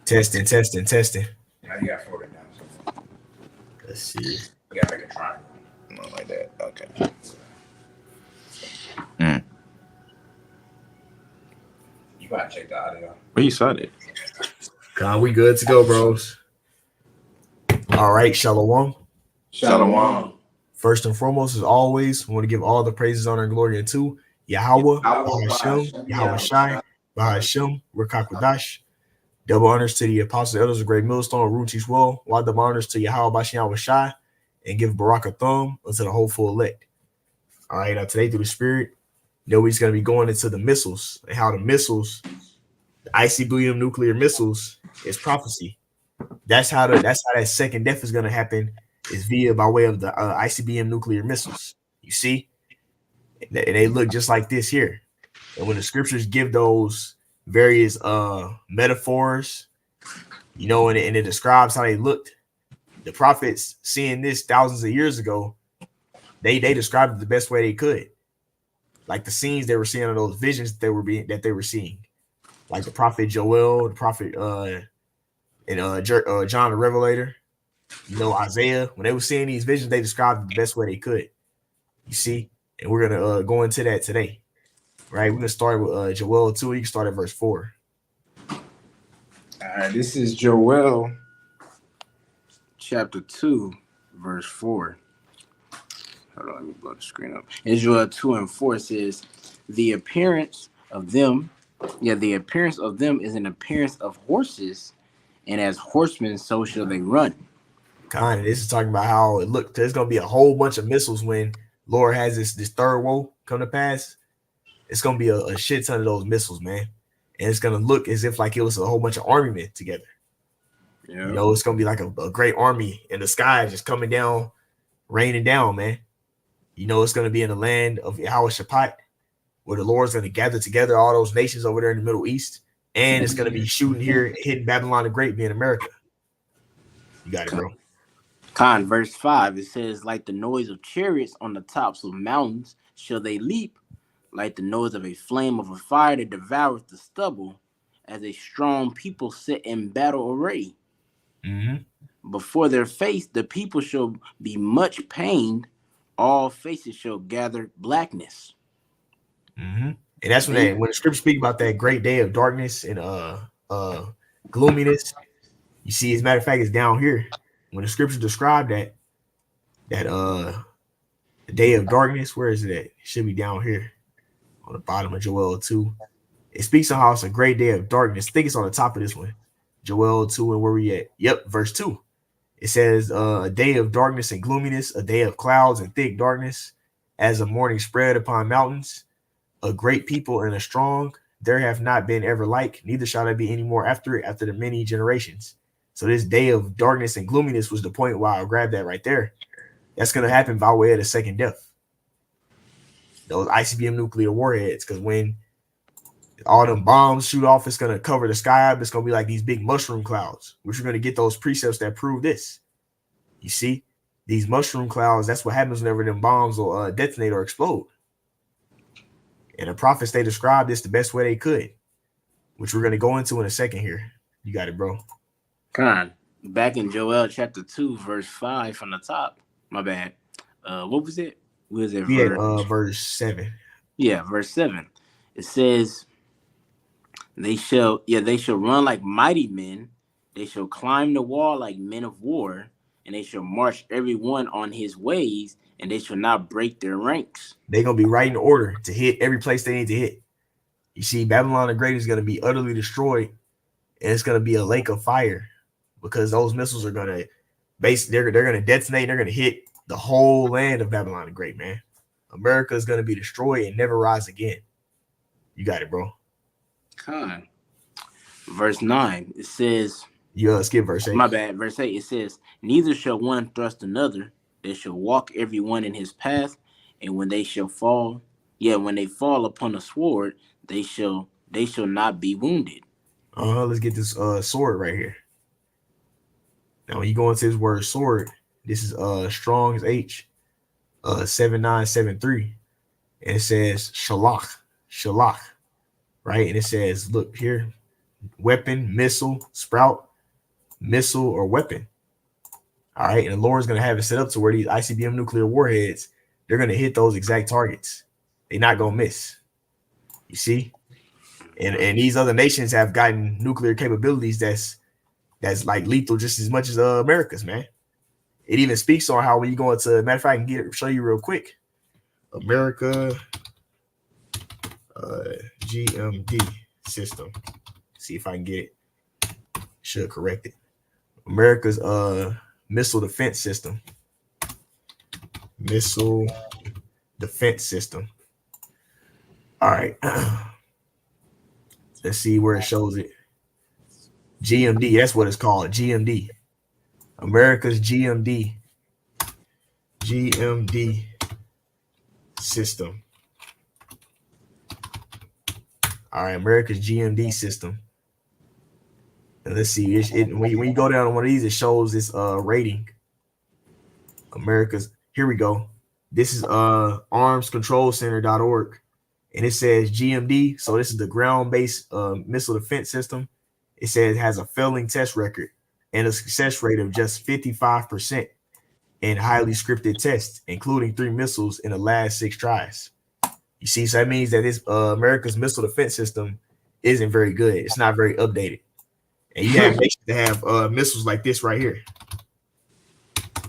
Testing, testing, testing. Now you got to fold it down. So Let's see. you got to make a triangle. Not like that. Okay. Mm. You got to check the audio. Where you saw that? God, we good to go, bros. All right, Shalom. Shalom. First and foremost, as always, we want to give all the praises, honor, and glory unto Yahweh, Bahashem, Yahweh Shai, Bahashem, Rekakwadash. Double honors to the apostles, elders of Great Millstone, Ruchi's Well. While double honors to Yahweh, Bashem, Yahweh Shai, and give Barak a thumb unto the hopeful elect. All right, now today through the Spirit, we're going to be going into the missiles and how the missiles, the ICBM nuclear missiles, is prophecy. That's how that second death is going to happen, is via by way of the ICBM nuclear missiles. You see, and they look just like this here. And when the scriptures give those various metaphors, and it describes how they looked, the prophets seeing this thousands of years ago, they described it the best way they could, like the scenes they were seeing in those visions that they were seeing, like the prophet Joel, the prophet and John the Revelator, Isaiah. When they were seeing these visions, they described it the best way they could. You see, and we're gonna go into that today, right? We're gonna start with Joel 2. You can start at verse 4. All right, this is Joel chapter 2, verse 4. Hold on, let me blow the screen up. Joel 2 and 4 says, the appearance of them is an appearance of horses, and as horsemen, so shall they run. Kind of, this is talking about how it looked. There's gonna be a whole bunch of missiles when Lord has this third woe come to pass. It's gonna be a shit ton of those missiles, man, and it's gonna look as if like it was a whole bunch of army men together. Yeah. It's gonna be like a great army in the sky just coming down, raining down, man. It's gonna be in the land of Yahweh Shaphat, where the Lord's gonna gather together all those nations over there in the Middle East, and it's gonna be shooting here, hitting Babylon the Great, being America. You got it, bro. Verse 5, it says, like the noise of chariots on the tops of mountains shall they leap, like the noise of a flame of a fire that devoureth the stubble, as a strong people sit in battle array. Mm-hmm. Before their face, the people shall be much pained, all faces shall gather blackness. Mm-hmm. And that's when the scriptures speak about that great day of darkness and gloominess. You see, as a matter of fact, it's down here. When the scriptures describe that the day of darkness, where is it at? It should be down here on the bottom of Joel 2. It speaks on how it's a great day of darkness. I think it's on the top of this one. Joel 2, and where we at? Yep, verse 2. It says, a day of darkness and gloominess, a day of clouds and thick darkness, as the morning spread upon mountains, a great people and a strong, there have not been ever like, neither shall there be any more after it, after the many generations. So this day of darkness and gloominess was the point why I grabbed that right there. That's going to happen by way of the second death. Those ICBM nuclear warheads, because when all them bombs shoot off, it's going to cover the sky up. It's going to be like these big mushroom clouds, which are going to get those precepts that prove this. You see, these mushroom clouds, that's what happens whenever them bombs will detonate or explode. And the prophets, they described this the best way they could, which we're going to go into in a second here. You got it, bro. Back in Joel chapter 2, verse 5 from the top. My bad. What was it? What was it? Verse 7. Yeah, verse 7. It says, they shall run like mighty men. They shall climb the wall like men of war, and they shall march every one on his ways, and they shall not break their ranks. They're going to be right in order to hit every place they need to hit. You see, Babylon the Great is going to be utterly destroyed, and it's going to be a lake of fire, because those missiles are going to they're going to detonate. They're going to hit the whole land of Babylon the Great, man. America is going to be destroyed and never rise again. You got it, bro. Verse 9, it says, skip verse 8. My bad. Verse 8, it says, neither shall one thrust another. They shall walk every one in his path, and when they shall fall, when they fall upon a sword, they shall not be wounded. Let's get this sword right here. Now, when you go into this word sword, this is Strong's H 7973, and it says shalach, right? And it says, look here, weapon, missile, sprout, missile, or weapon. All right, and the Lord is going to have it set up to where these ICBM nuclear warheads, they're going to hit those exact targets. They're not going to miss. You see? And these other nations have gotten nuclear capabilities that's like lethal just as much as America's, man. It even speaks on how when you go into, matter of fact, I can show you real quick. America GMD system. See if I can get it. Should correct it. America's missile defense system. Missile defense system. All right. Let's see where it shows it. GMD, that's what it's called. GMD. America's GMD system. All right, America's GMD system. And let's see, when you go down on one of these, it shows this rating. America's, here we go. This is armscontrolcenter.org, and it says GMD. So this is the ground-based missile defense system. It says it has a failing test record and a success rate of just 55% in highly scripted tests, including 3 missiles in the last 6 tries. You see, so that means that this America's missile defense system isn't very good. It's not very updated. And you have nations that have missiles like this right here.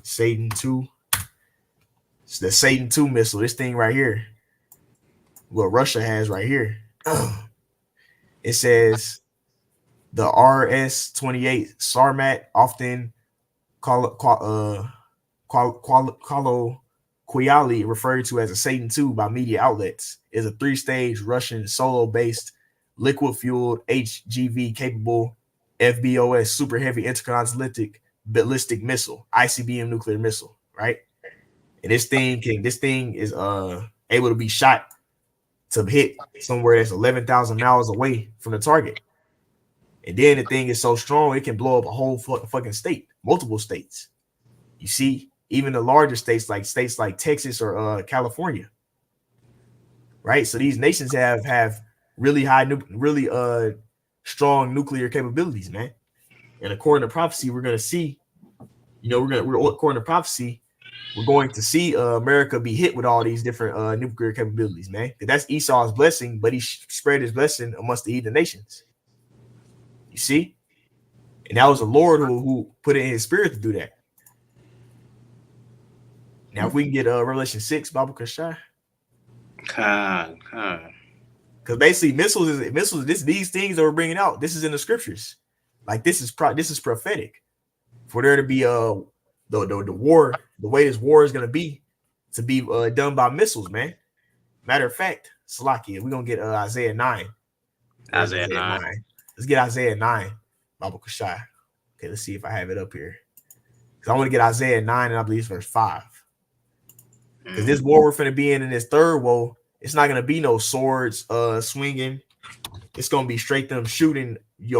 Satan 2. It's the Satan 2 missile. This thing right here. What Russia has right here. It says the RS-28 Sarmat, often colloquially referred to as a Satan 2 by media outlets, is a 3-stage Russian solo-based liquid-fueled HGV-capable FBOS super heavy intercontinental ballistic missile, ICBM nuclear missile, right? And this thing is able to be shot to hit somewhere that's 11,000 miles away from the target. And then the thing is so strong it can blow up a whole fucking state, multiple states. You see, even the larger states like Texas or California, right? So these nations have really high, really strong nuclear capabilities, man. And according to prophecy, we're going to see, according to prophecy, we're going to see America be hit with all these different nuclear capabilities, man. That's Esau's blessing, but he spread his blessing amongst the heathen nations. You see? And that was the Lord who put it in his spirit to do that. Now, if we can get Revelation 6, Bible Kashai. Because basically missiles, these things that we're bringing out, this is in the scriptures. Like this is prophetic. For there to be the war, the way this war is going to be done by missiles, man. Matter of fact, Salakia, we're going to get Isaiah 9. Isaiah 9. Let's get Isaiah 9, Bible Kashai. Okay, let's see if I have it up here. Because I want to get Isaiah 9, and I believe it's verse 5. Because this war we're finna be in this third woe, it's not going to be no swords swinging. It's going to be straight them shooting,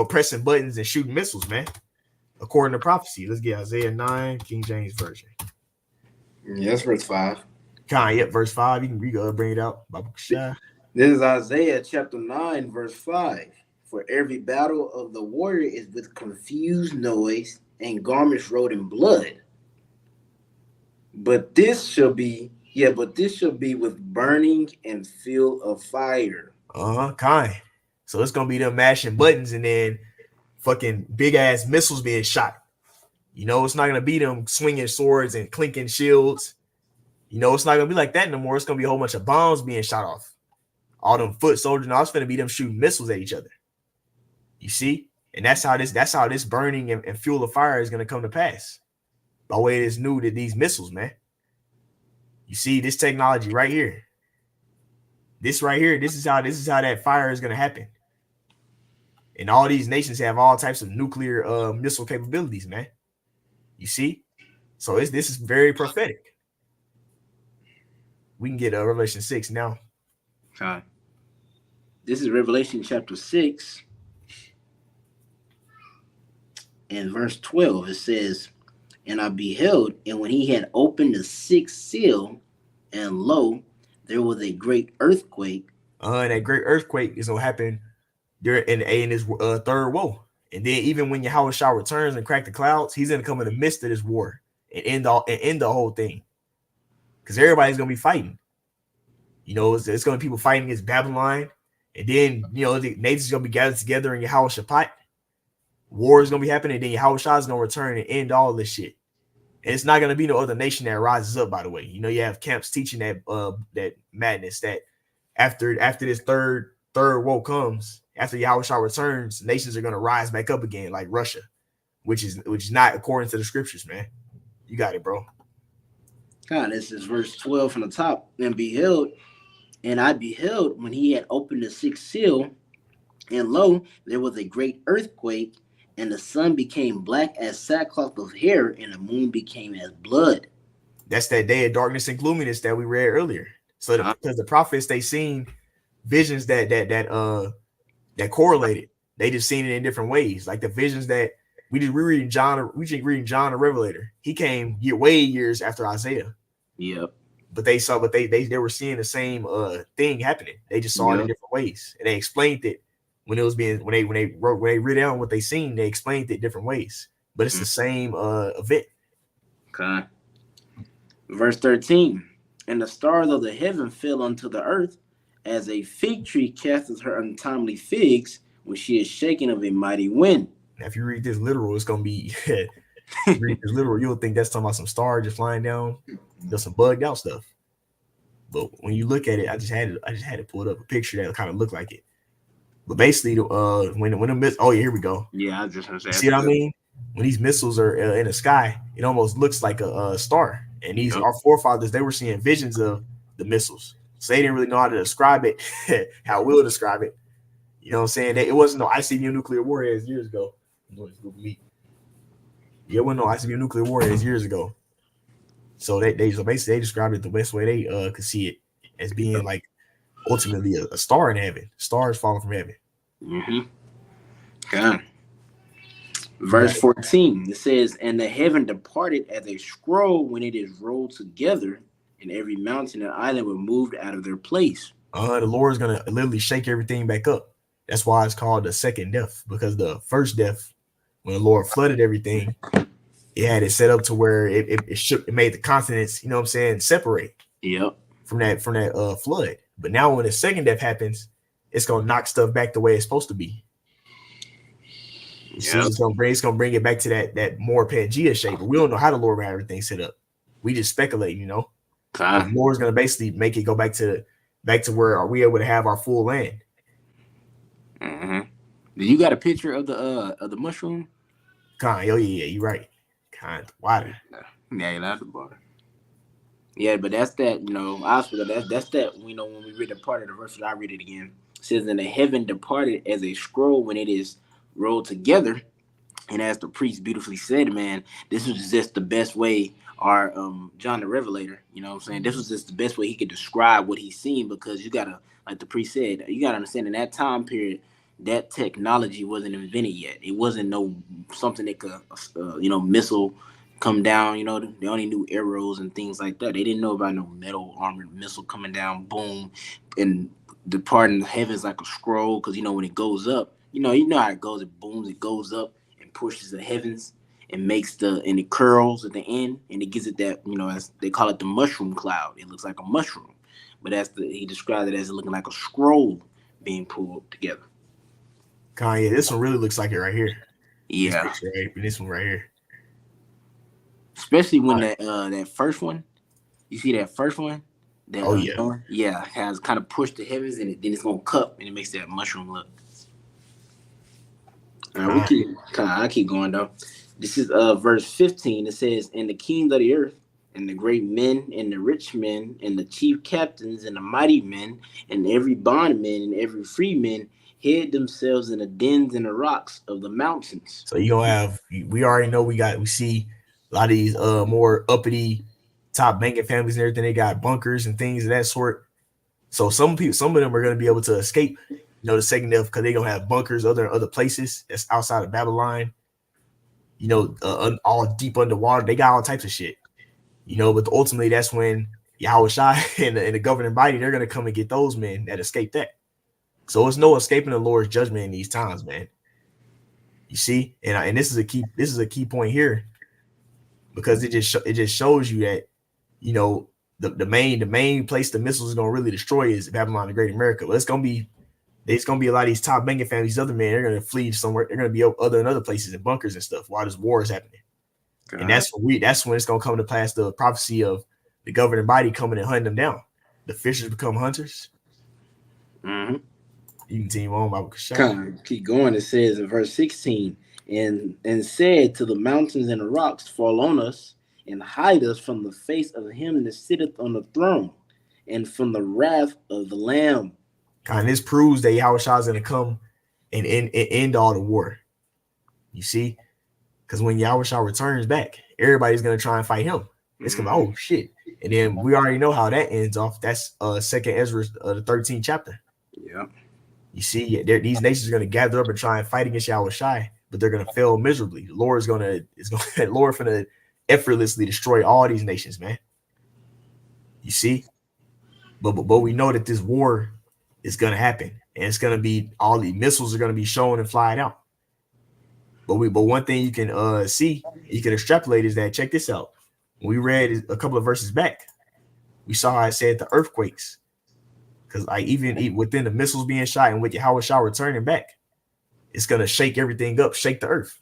pressing buttons and shooting missiles, man. According to prophecy. Let's get Isaiah 9, King James Version. Yeah, that's verse 5. Yep, verse 5. You can bring it out. This is Isaiah chapter 9, verse 5. For every battle of the warrior is with confused noise and garments rolled in blood. But this shall be with burning and fuel of fire. Kind. So it's gonna be them mashing buttons and then fucking big ass missiles being shot. It's not gonna be them swinging swords and clinking shields. It's not gonna be like that no more. It's gonna be a whole bunch of bombs being shot off. All them foot soldiers. Now it's gonna be them shooting missiles at each other. You see, and that's how this burning and fuel of fire is gonna come to pass. By way of this these missiles, man. You see this technology right here. This right here. This is how that fire is gonna happen. And all these nations have all types of nuclear missile capabilities, man. You see? So this is very prophetic. We can get Revelation 6 now. Okay. This is Revelation chapter 6. And verse 12, it says, and I beheld, and when he had opened the 6th seal, and lo, there was a great earthquake. And that great earthquake is going to happen during in his third woe. And then even when Yahweh Shah returns and crack the clouds, he's gonna come in the midst of this war and end the whole thing. Because everybody's gonna be fighting. You know, it's gonna be people fighting against Babylon, and then the nations gonna be gathered together in Yahweh Shaphat. War is gonna be happening, and then Yahweh Shah is gonna return and end all this shit. And it's not gonna be no other nation that rises up. By the way, you have camps teaching that madness that after this third woe comes, after Yahweh Shah returns, nations are gonna rise back up again, like Russia, which is not according to the scriptures, man. You got it, bro. God, this is verse 12 from the top. And I beheld when he had opened the sixth seal, and lo, there was a great earthquake, and the sun became black as sackcloth of hair, and the moon became as blood. That's that day of darkness and gloominess that we read earlier. So because the prophets, they seen visions that correlated. They just seen it in different ways. Like the visions that we reading John the Revelator. He came way years after Isaiah. Yep. But they were seeing the same thing happening. They just saw it in different ways, and they explained it when they read down what they seen. They explained it different ways, but it's the same event. Okay. Verse 13. And the stars of the heaven fell unto the earth, as a fig tree casteth her untimely figs when she is shaken of a mighty wind. Now, if you read this literal, it's gonna be read this literal, you'll think that's talking about some stars just flying down, some bugged out stuff. But when you look at it, I just had to pull up a picture that kind of looked like it. But basically, when the missiles, oh yeah, here we go. Yeah, I was just gonna say. See what I mean? When these missiles are in the sky, it almost looks like a star. And our forefathers, they were seeing visions of the missiles, so they didn't really know how to describe it, how we'll describe it. You know what I'm saying? It wasn't no ICBM nuclear warheads years ago. Yeah, it wasn't no ICBM nuclear warheads years ago. So they basically they described it the best way they could see it, as being like ultimately a star in heaven, stars falling from heaven. Mm-hmm. Okay. Verse 14, it says, and the heaven departed as a scroll when it is rolled together, and every mountain and island were moved out of their place. The Lord is gonna literally shake everything back up. That's why it's called the second death, because the first death, when the Lord flooded everything, it had it set up to where it shook, it made the continents, you know what I'm saying, separate. Yep. From that flood. But now when the second death happens, it's gonna knock stuff back the way it's supposed to be. So it's gonna bring it back to that more Pangea shape. But we don't know how the Lord had everything set up. We just speculate, The Lord's gonna basically make it go back to where are we able to have our full land. Mm-hmm. You got a picture of the mushroom? Yeah, you're right. Water. Yeah, you like the water. Yeah, but that's that, that's that, when we read the part of the verse, I read it again. It says, and the heaven departed as a scroll when it is rolled together. And as the priest beautifully said, man, this was just the best way our John the Revelator, you know what I'm saying? This was just the best way he could describe what he's seen, because you gotta, like the priest said, you gotta understand in that time period, that technology wasn't invented yet. It wasn't something that could, missile come down. They only knew arrows and things like that. They didn't know about no metal armored missile coming down, boom, and departing the heavens like a scroll. Because when it goes up, you know how it goes. It booms, it goes up and pushes the heavens and and it curls at the end, and it gives it that, as they call it, the mushroom cloud. It looks like a mushroom, but he described it as looking like a scroll being pulled together. Kanye, this one really looks like it right here. Yeah, this one right here. Especially when that first one, you see that first one? Has kind of pushed the heavens, and then it's gonna cup, and it makes that mushroom look. All right, I keep going though. This is verse 15. It says, and the kings of the earth, and the great men, and the rich men, and the chief captains, and the mighty men, and every bondman, and every freeman, hid themselves in the dens and the rocks of the mountains. So we already know we see a lot of these more uppity top banking families and everything. They got bunkers and things of that sort. So some of them are going to be able to escape, the second death, because they're going to have bunkers other places that's outside of Babylon. All deep underwater. They got all types of shit. But ultimately that's when Yahweh Shai and the governing body, they're going to come and get those men that escaped that. So it's no escaping the Lord's judgment in these times, man. You see, and this is a key point here, because it just shows you that, you know, the main place the missiles is gonna really destroy is Babylon the Great America. But it's gonna be a lot of these top banking families, other men, they're gonna flee somewhere. They're gonna be other places in bunkers and stuff while this war is happening. God. And that's when it's gonna come to pass the prophecy of the governing body coming and hunting them down. The fishers become hunters. Mm-hmm. You can continue on by keep going. It says in verse 16, and said to the mountains and the rocks, fall on us and hide us from the face of him that sitteth on the throne and from the wrath of the Lamb. And this proves that Yahushua is going to come and end all the war. You see? Because when Yahushua returns back, everybody's going to try and fight him. It's going to be, oh, shit. And then we already know how that ends off. That's 2nd Ezra, the 13th chapter. Yeah. You see, these nations are going to gather up and try and fight against Yahushua, but they're going to fail miserably. The Lord is going to effortlessly destroy all these nations, man. You see? But we know that this war is going to happen, and it's going to be, all the missiles are going to be shown and flying out. But one thing you can see, you can extrapolate, is that, check this out. When we read a couple of verses back, we saw how it said the earthquakes, because like even within the missiles being shot and with Yahushua returning back, it's going to shake everything up, shake the earth.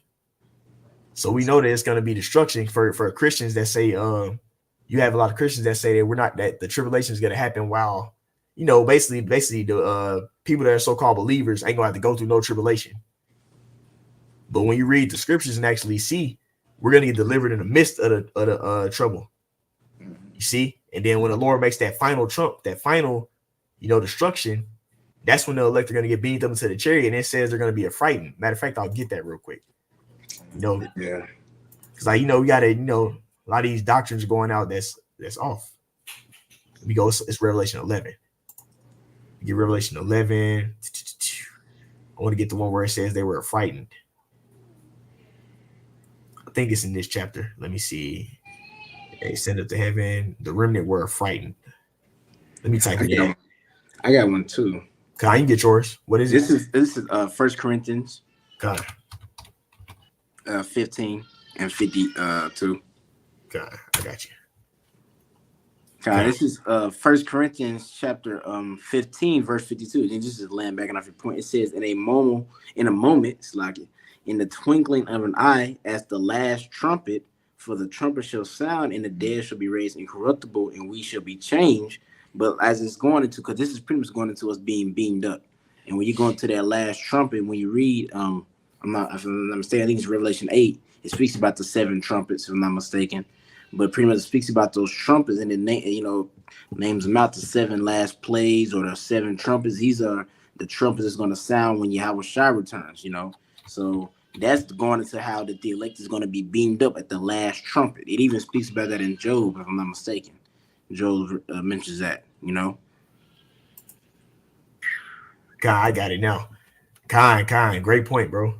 So we know that it's going to be destruction for Christians that say, you have a lot of Christians that say that the tribulation is going to happen while, you know, basically the people that are so-called believers ain't gonna have to go through no tribulation. But when you read the scriptures and actually see, we're gonna get delivered in the midst of the trouble. You see, and then when the Lord makes that final trump, that final, you know, destruction, that's when the elect are gonna get beamed up into the chariot, and it says they're gonna be affrighted. Matter of fact, I'll get that real quick. You know, yeah, because like, you know, we gotta, you know, a lot of these doctrines are going out that's off. We go, it's Revelation 11. Get Revelation 11. I want to get the one where it says they were frightened. I think it's in this chapter. Let me see. They sent up to heaven. The remnant were frightened. Let me type it in. I got one too. Can I get yours? What is it? This is 1 Corinthians 15 and 52. God, I got you. This is 1 Corinthians chapter 15, verse 52. And just to land back off your point, it says, in a moment, it's like in the twinkling of an eye, as the last trumpet, for the trumpet shall sound, and the dead shall be raised incorruptible, and we shall be changed. But as it's going into, because this is pretty much going into us being beamed up. And when you go into that last trumpet, when you read, if I'm not mistaken, I think it's Revelation 8, it speaks about the 7 trumpets, if I'm not mistaken. But pretty much speaks about those trumpets, and then names them out, the 7 last plays or the 7 trumpets. These are the trumpets that's going to sound when Yahushua returns. You know, so that's going into how the elect is going to be beamed up at the last trumpet. It even speaks about that in Job, if I'm not mistaken. Job mentions that. You know. God, I got it now. Kind, great point, bro.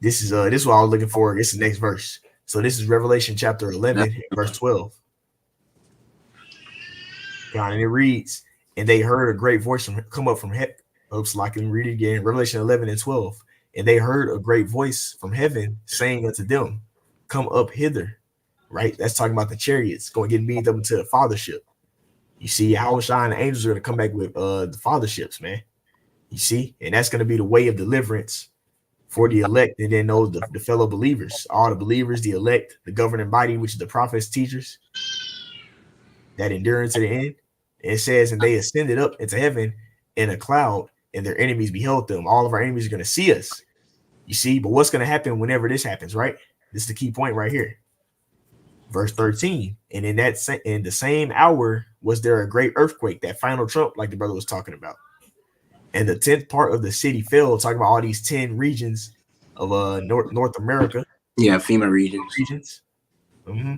This is what I was looking for. This is the next verse. So this is Revelation chapter 11, verse 12. God, and it reads, and they heard a great voice come up from heaven. Oops, I can read it again. Revelation 11 and 12. And they heard a great voice from heaven saying unto them, come up hither. Right? That's talking about the chariots going to get beamed up into the fathership. You see, Yahushua and the angels are going to come back with the fatherships, man. You see, and that's going to be the way of deliverance for the elect, and then those the fellow believers, all the believers, the elect, the governing body, which is the prophets, teachers, that endurance to the end. And it says, and they ascended up into heaven in a cloud, and their enemies beheld them. All of our enemies are going to see us. You see, but what's going to happen whenever this happens, right? This is the key point right here. Verse 13. And in the same hour was there a great earthquake, that final trump, like the brother was talking about. And the 10th part of the city fell, talking about all these 10 regions of North America. Yeah, FEMA regions. Mm-hmm.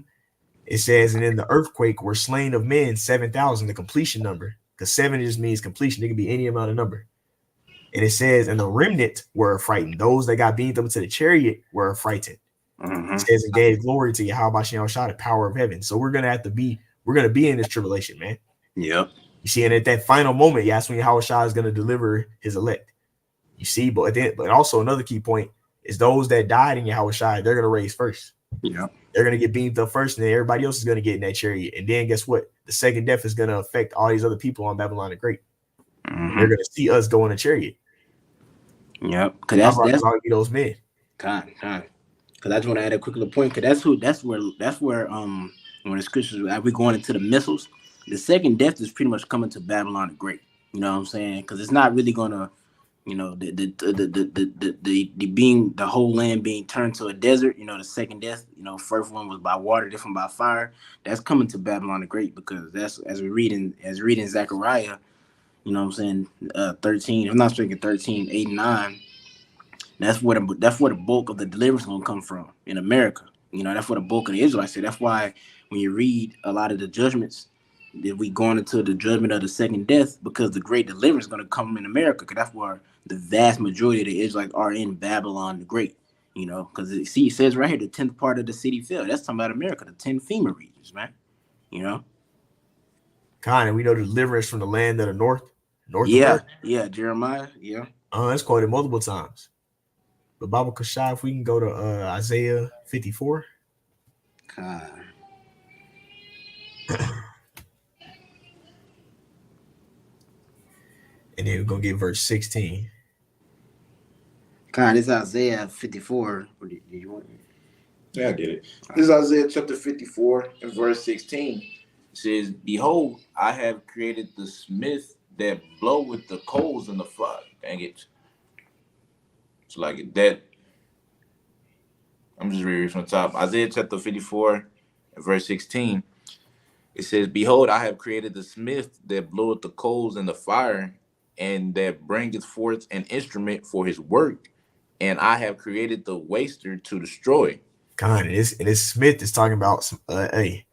It says, and in the earthquake were slain of men 7,000, the completion number, because 7 just means completion. It can be any amount of number. And it says, and the remnant were frightened. Those that got beamed up into the chariot were frightened. Mm-hmm. It says, and gave glory to Yahweh Shah, the power of heaven. So we're gonna be in this tribulation, man. Yep. You see, and at that final moment, yeah, that's when Yahweh Shai is going to deliver his elect. You see, but also another key point is those that died in Yahweh Shai, they're going to raise first. Yeah. They're going to get beamed up first, and then everybody else is going to get in that chariot. And then guess what? The second death is going to affect all these other people on Babylon the Great. Mm-hmm. They're going to see us go in a chariot. Yep. Because that's those men. Because I just want to add a quick little point. Because that's where when the scriptures as we going into the missiles, the second death is pretty much coming to Babylon the Great. You know what I'm saying? Because it's not really gonna, you know, the whole land being turned to a desert. You know, the second death. You know, first one was by water, different by fire. That's coming to Babylon the Great because that's as we read in Zechariah. You know what I'm saying? 13. I'm not speaking 13, 8, and 9. That's where the bulk of the deliverance is gonna come from in America. You know, that's where the bulk of the Israelites say. That's why when you read a lot of the judgments, that we going into the judgment of the second death, because the great deliverance is gonna come in America, because that's where the vast majority of the Israelites are in Babylon the Great. You know, because it says right here the 10th part of the city fell. That's talking about America, the 10 FEMA regions, man. You know. Kind of, we know the deliverance from the land of the north. Yeah, Jeremiah. Yeah. That's quoted multiple times. But Baba Kashai, if we can go to Isaiah 54. God. And then we're going to get verse 16. God, this is Isaiah 54. Do you want it? Yeah, I get it. This is Isaiah chapter 54 and verse 16. It says, "Behold, I have created the smith that blow with the coals in the fire." Dang it. It's like that. I'm just reading from the top. Isaiah chapter 54 and verse 16. It says, "Behold, I have created the smith that bloweth the coals in the fire, and that bringeth forth an instrument for his work. And I have created the waster to destroy." God, and this Smith is talking about the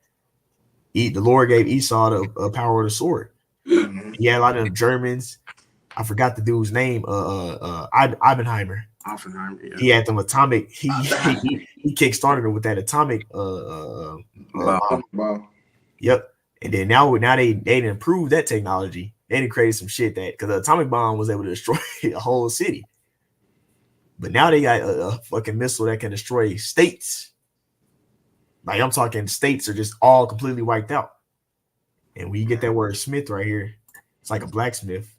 Lord gave Esau the power of the sword. Mm-hmm. He had a lot of them Germans. I forgot the dude's name. Oppenheimer. Oppenheimer. Yeah. He had them atomic. He kickstarted it with that atomic Wow. Yep. And then now they didn't improve that technology. They didn't create some shit that because the atomic bomb was able to destroy a whole city. But now they got a fucking missile that can destroy states. Like I'm talking, states are just all completely wiped out. And when you get that word Smith right here, it's like a blacksmith.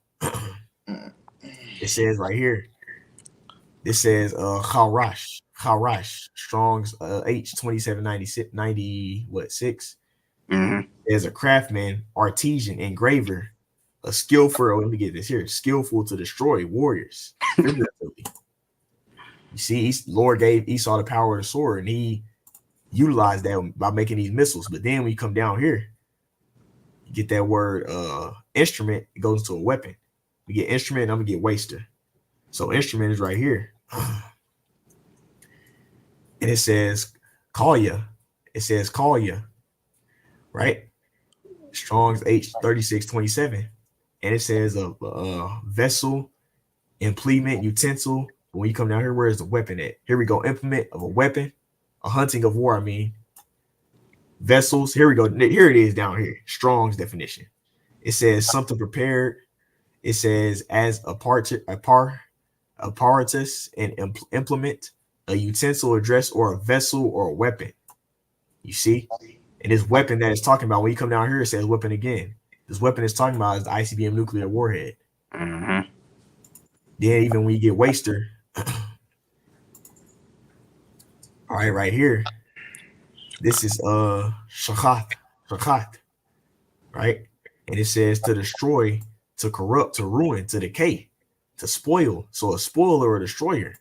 It says right here. It says Harash, Strong's H 2796 Mm-hmm. There's a craftsman, artisan, engraver, a skillful. Let me get this here. Skillful to destroy warriors. You see, Lord gave Esau the power of the sword, and he utilized that by making these missiles. But then when you come down here, you get that word instrument, it goes into a weapon. We get instrument, and I'm gonna get waster. So instrument is right here. And it says call ya. It says call ya. Right? Strong's H 3627. And it says a vessel, implement, utensil. When you come down here, where is the weapon at? Here we go. Implement of a weapon, a hunting of war. I mean, vessels. Here we go. Here it is down here. Strong's definition. It says something prepared. It says as apparatus, and implement, a utensil, a dress, or a vessel, or a weapon. You see? And this weapon that it's talking about, when you come down here, it says weapon again. This weapon it's talking about is the ICBM nuclear warhead. Mm-hmm. Then even when you get waster, all right here, this is shachat, right? And it says to destroy, to corrupt, to ruin, to decay, to spoil. So a spoiler or destroyer.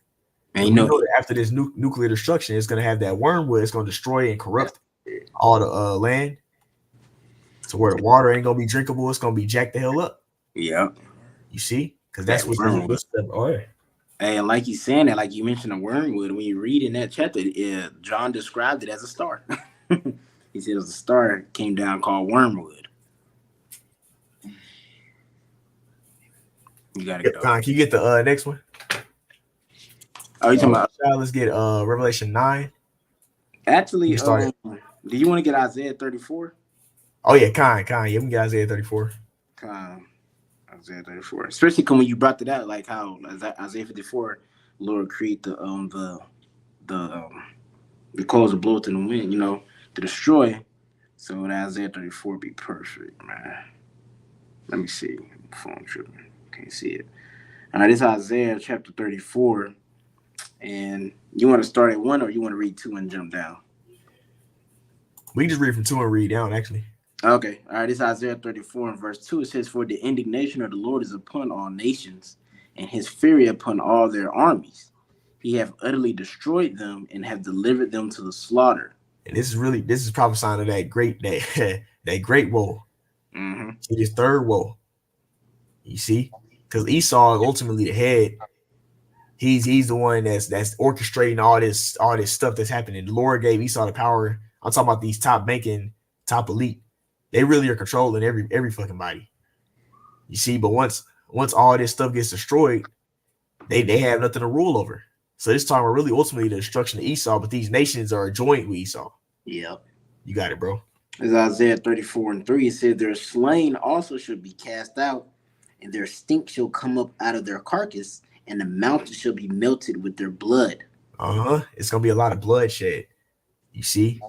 And you know that after this nuclear destruction, it's going to have that wormwood. It's going to destroy and corrupt all the land to where the water ain't going to be drinkable. It's going to be jacked the hell up. Yeah. You see? Because that's what the Hey, and like you saying that, like you mentioned the wormwood, when you read in that chapter, John described it as a star. He said it was a star came down called wormwood. You got to get Can you get the next one? Oh, you talking about? Let's get Revelation 9. Actually, do you want to get Isaiah 34? Oh yeah, Khan. Yeah, we can get Isaiah 34. Isaiah 34, especially when you brought it out, like how Isaiah 54, Lord create the cause of blow to the wind, to destroy. So would Isaiah 34 be perfect, man? Let me see. Phone tripping. Can't see it. All right, this is Isaiah chapter 34. And you want to start at 1 or you want to read 2 and jump down? We can just read from 2 and read down, actually. Okay. All right, this is Isaiah 34 and verse 2. It says, "For the indignation of the Lord is upon all nations, and his fury upon all their armies. He have utterly destroyed them and have delivered them to the slaughter." And this is prophesying of that great that great woe. Mm-hmm. His third woe. You see? Because Esau is ultimately the head. He's the one that's orchestrating all this stuff that's happening. The Lord gave Esau the power. I'm talking about these top banking, top elite. They really are controlling every fucking body. You see, but once all this stuff gets destroyed, they have nothing to rule over. So this time we're really ultimately the destruction of Esau, but these nations are joint with Esau. Yep. You got it, bro. As Isaiah 34 and 3, it says, "Their slain also should be cast out, and their stink shall come up out of their carcass, and the mountains shall be melted with their blood." It's gonna be a lot of bloodshed. You see,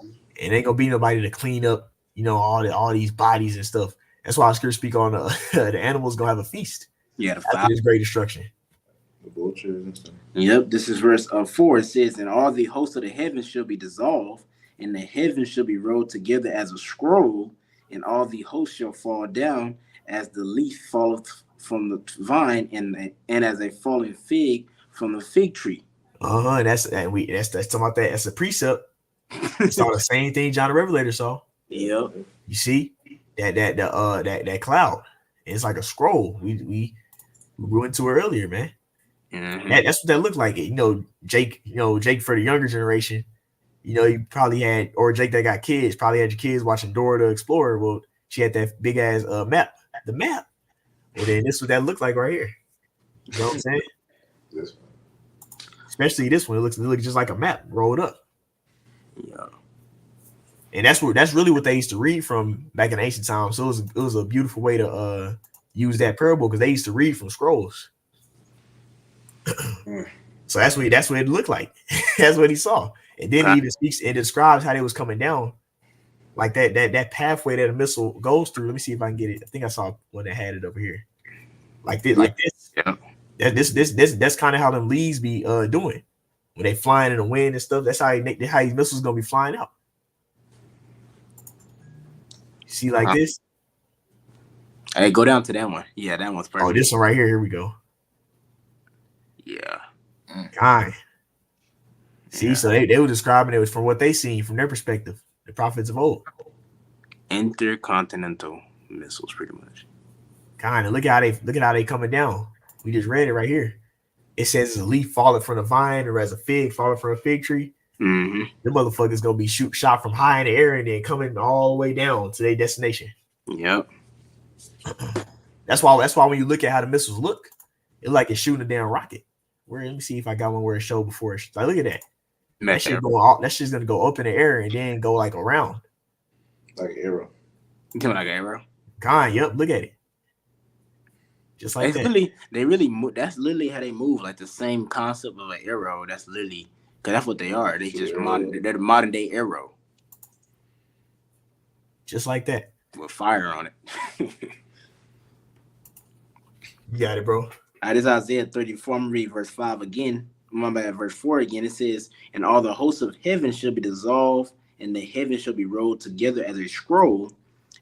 and ain't gonna be nobody to clean up, all these bodies and stuff. That's why Scripture speak on the animals gonna have a feast. Yeah, after this great destruction. The vultures and stuff. Yep, this is verse 4. It says, "And all the hosts of the heavens shall be dissolved, and the heavens shall be rolled together as a scroll, and all the hosts shall fall down as the leaf falleth from the vine, and as a falling fig from the fig tree." And that's talking about that. That's a precept. It's all the same thing John the Revelator saw. Yep. You see that cloud. It's like a scroll. We went to it earlier, man. Mm-hmm. That's what that looked like. Jake. Jake for the younger generation. You probably had, or Jake that got kids, probably had your kids watching Dora the Explorer. Well, she had that big ass map. The map. Well, then this is what that looked like right here. You know what I'm saying? This one. Especially this one. It looks just like a map rolled up. Yeah. And that's really what they used to read from back in ancient times. So it was a beautiful way to use that parable, because they used to read from scrolls. So that's what it looked like. That's what he saw. And then he even speaks and describes how they was coming down, like that pathway that a missile goes through. Let me see if I can get it. I think I saw one that had it over here, like this. Yeah. That's kind of how them leaves be doing when they flying in the wind and stuff. That's how these missiles gonna be flying out. See, like this. Hey, go down to that one. Yeah, that one's perfect. Oh, this one right here. Here we go. Yeah. Kind. See, so they were describing it was from what they seen from their perspective, the prophets of old. Intercontinental missiles, pretty much. Kind of look at how they coming down. We just read it right here. It says a leaf falling from the vine, or as a fig falling from a fig tree. Mm-hmm. The motherfuckers gonna be shot from high in the air and then coming all the way down to their destination. Yep. That's why when you look at how the missiles look, it's like it's shooting a damn rocket. Let me see if I got one where it showed before. Like, look at that. That shit's gonna go up in the air and then go like around. Like an arrow. You talking like an arrow? Yep, look at it. Just like that. They really move. That's literally how they move. Like the same concept of an arrow. That's literally, because that's what they are. They're the modern day arrow. Just like that. With fire on it. You got it, bro. All right, this is Isaiah 34. I'm going to read verse 5 again. My bad, verse 4 again. It says, "And all the hosts of heaven shall be dissolved, and the heavens shall be rolled together as a scroll,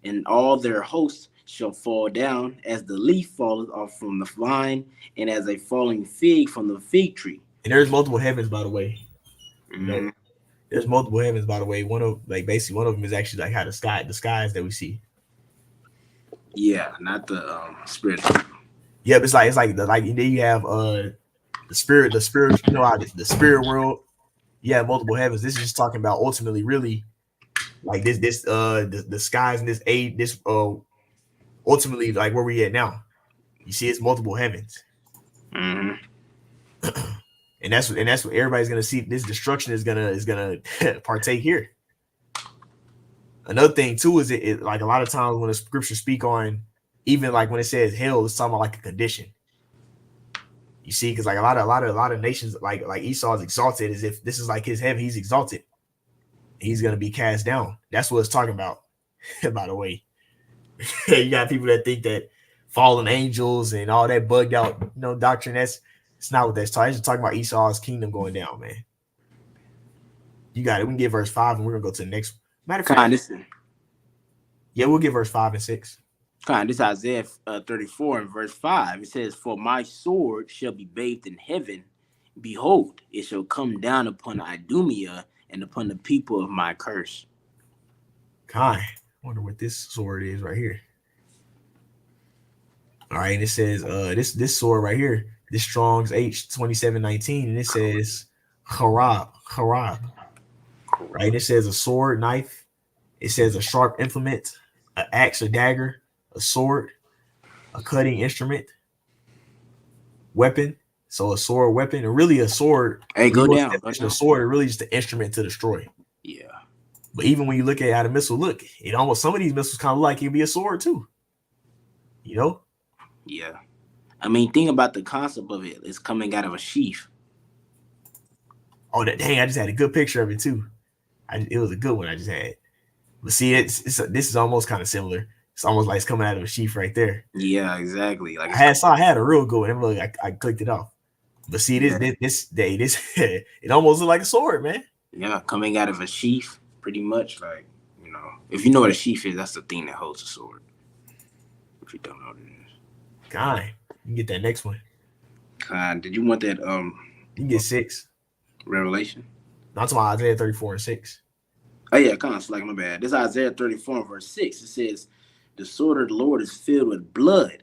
and all their hosts shall fall down as the leaf falleth off from the vine, and as a falling fig from the fig tree." And there's multiple heavens, by the way. Mm-hmm. There's multiple heavens, by the way. One of them is actually like how the skies that we see. Yeah, not the spirit. Yep, it's like then you have the spirit, the spirit world. Yeah, multiple heavens. This is just talking about ultimately, really, like the skies and this ultimately like where we at now. You see, it's multiple heavens. Mm-hmm. And that's what everybody's gonna see. This destruction is gonna partake here. Another thing too is it like a lot of times when the scriptures speak on even like when it says hell, it's talking about like a condition. You see, because like a lot of nations, like Esau is exalted as if this is like his heaven. He's exalted. He's gonna be cast down. That's what it's talking about. By the way, you got people that think that fallen angels and all that bugged out, doctrine. It's not what that's talking. It's just talking about Esau's kingdom going down, man. You got it. We can get verse 5, and we're gonna go to the next. Matter of fact, yeah, we'll get verse 5 and 6. This is Isaiah 34 and verse 5. It says, "For my sword shall be bathed in heaven. Behold, it shall come down upon Idumea and upon the people of my curse." I wonder what this sword is right here. All right, and it says this sword right here, this Strong's H2719, and it says harab. Right, it says a sword, knife. It says a sharp implement, an axe or dagger, a sword, a cutting instrument, weapon. So a sword, weapon, and really a sword. Hey, go down. A sword is really just an instrument to destroy. Yeah. But even when you look at how the missile look, it almost some of these missiles kind of like it'd be a sword too. Yeah. I mean, think about the concept of it. It's coming out of a sheath. Oh, dang! I just had a good picture of it too. It was a good one I just had. But see, this is almost kind of similar. It's almost like it's coming out of a sheath right there. Yeah, exactly. Like I had a real good one. I clicked it off. But see, this it almost looked like a sword, man. Yeah, coming out of a sheath, pretty much. Like, if you know what a sheath is, that's the thing that holds a sword. If you don't know what it is. God, you can get that next one. Did you want that? You can get 6. Revelation. Not to my Isaiah 34 and 6. Oh yeah, it's like my bad. This is Isaiah 34 and verse 6. It says, "The sword of the Lord is filled with blood.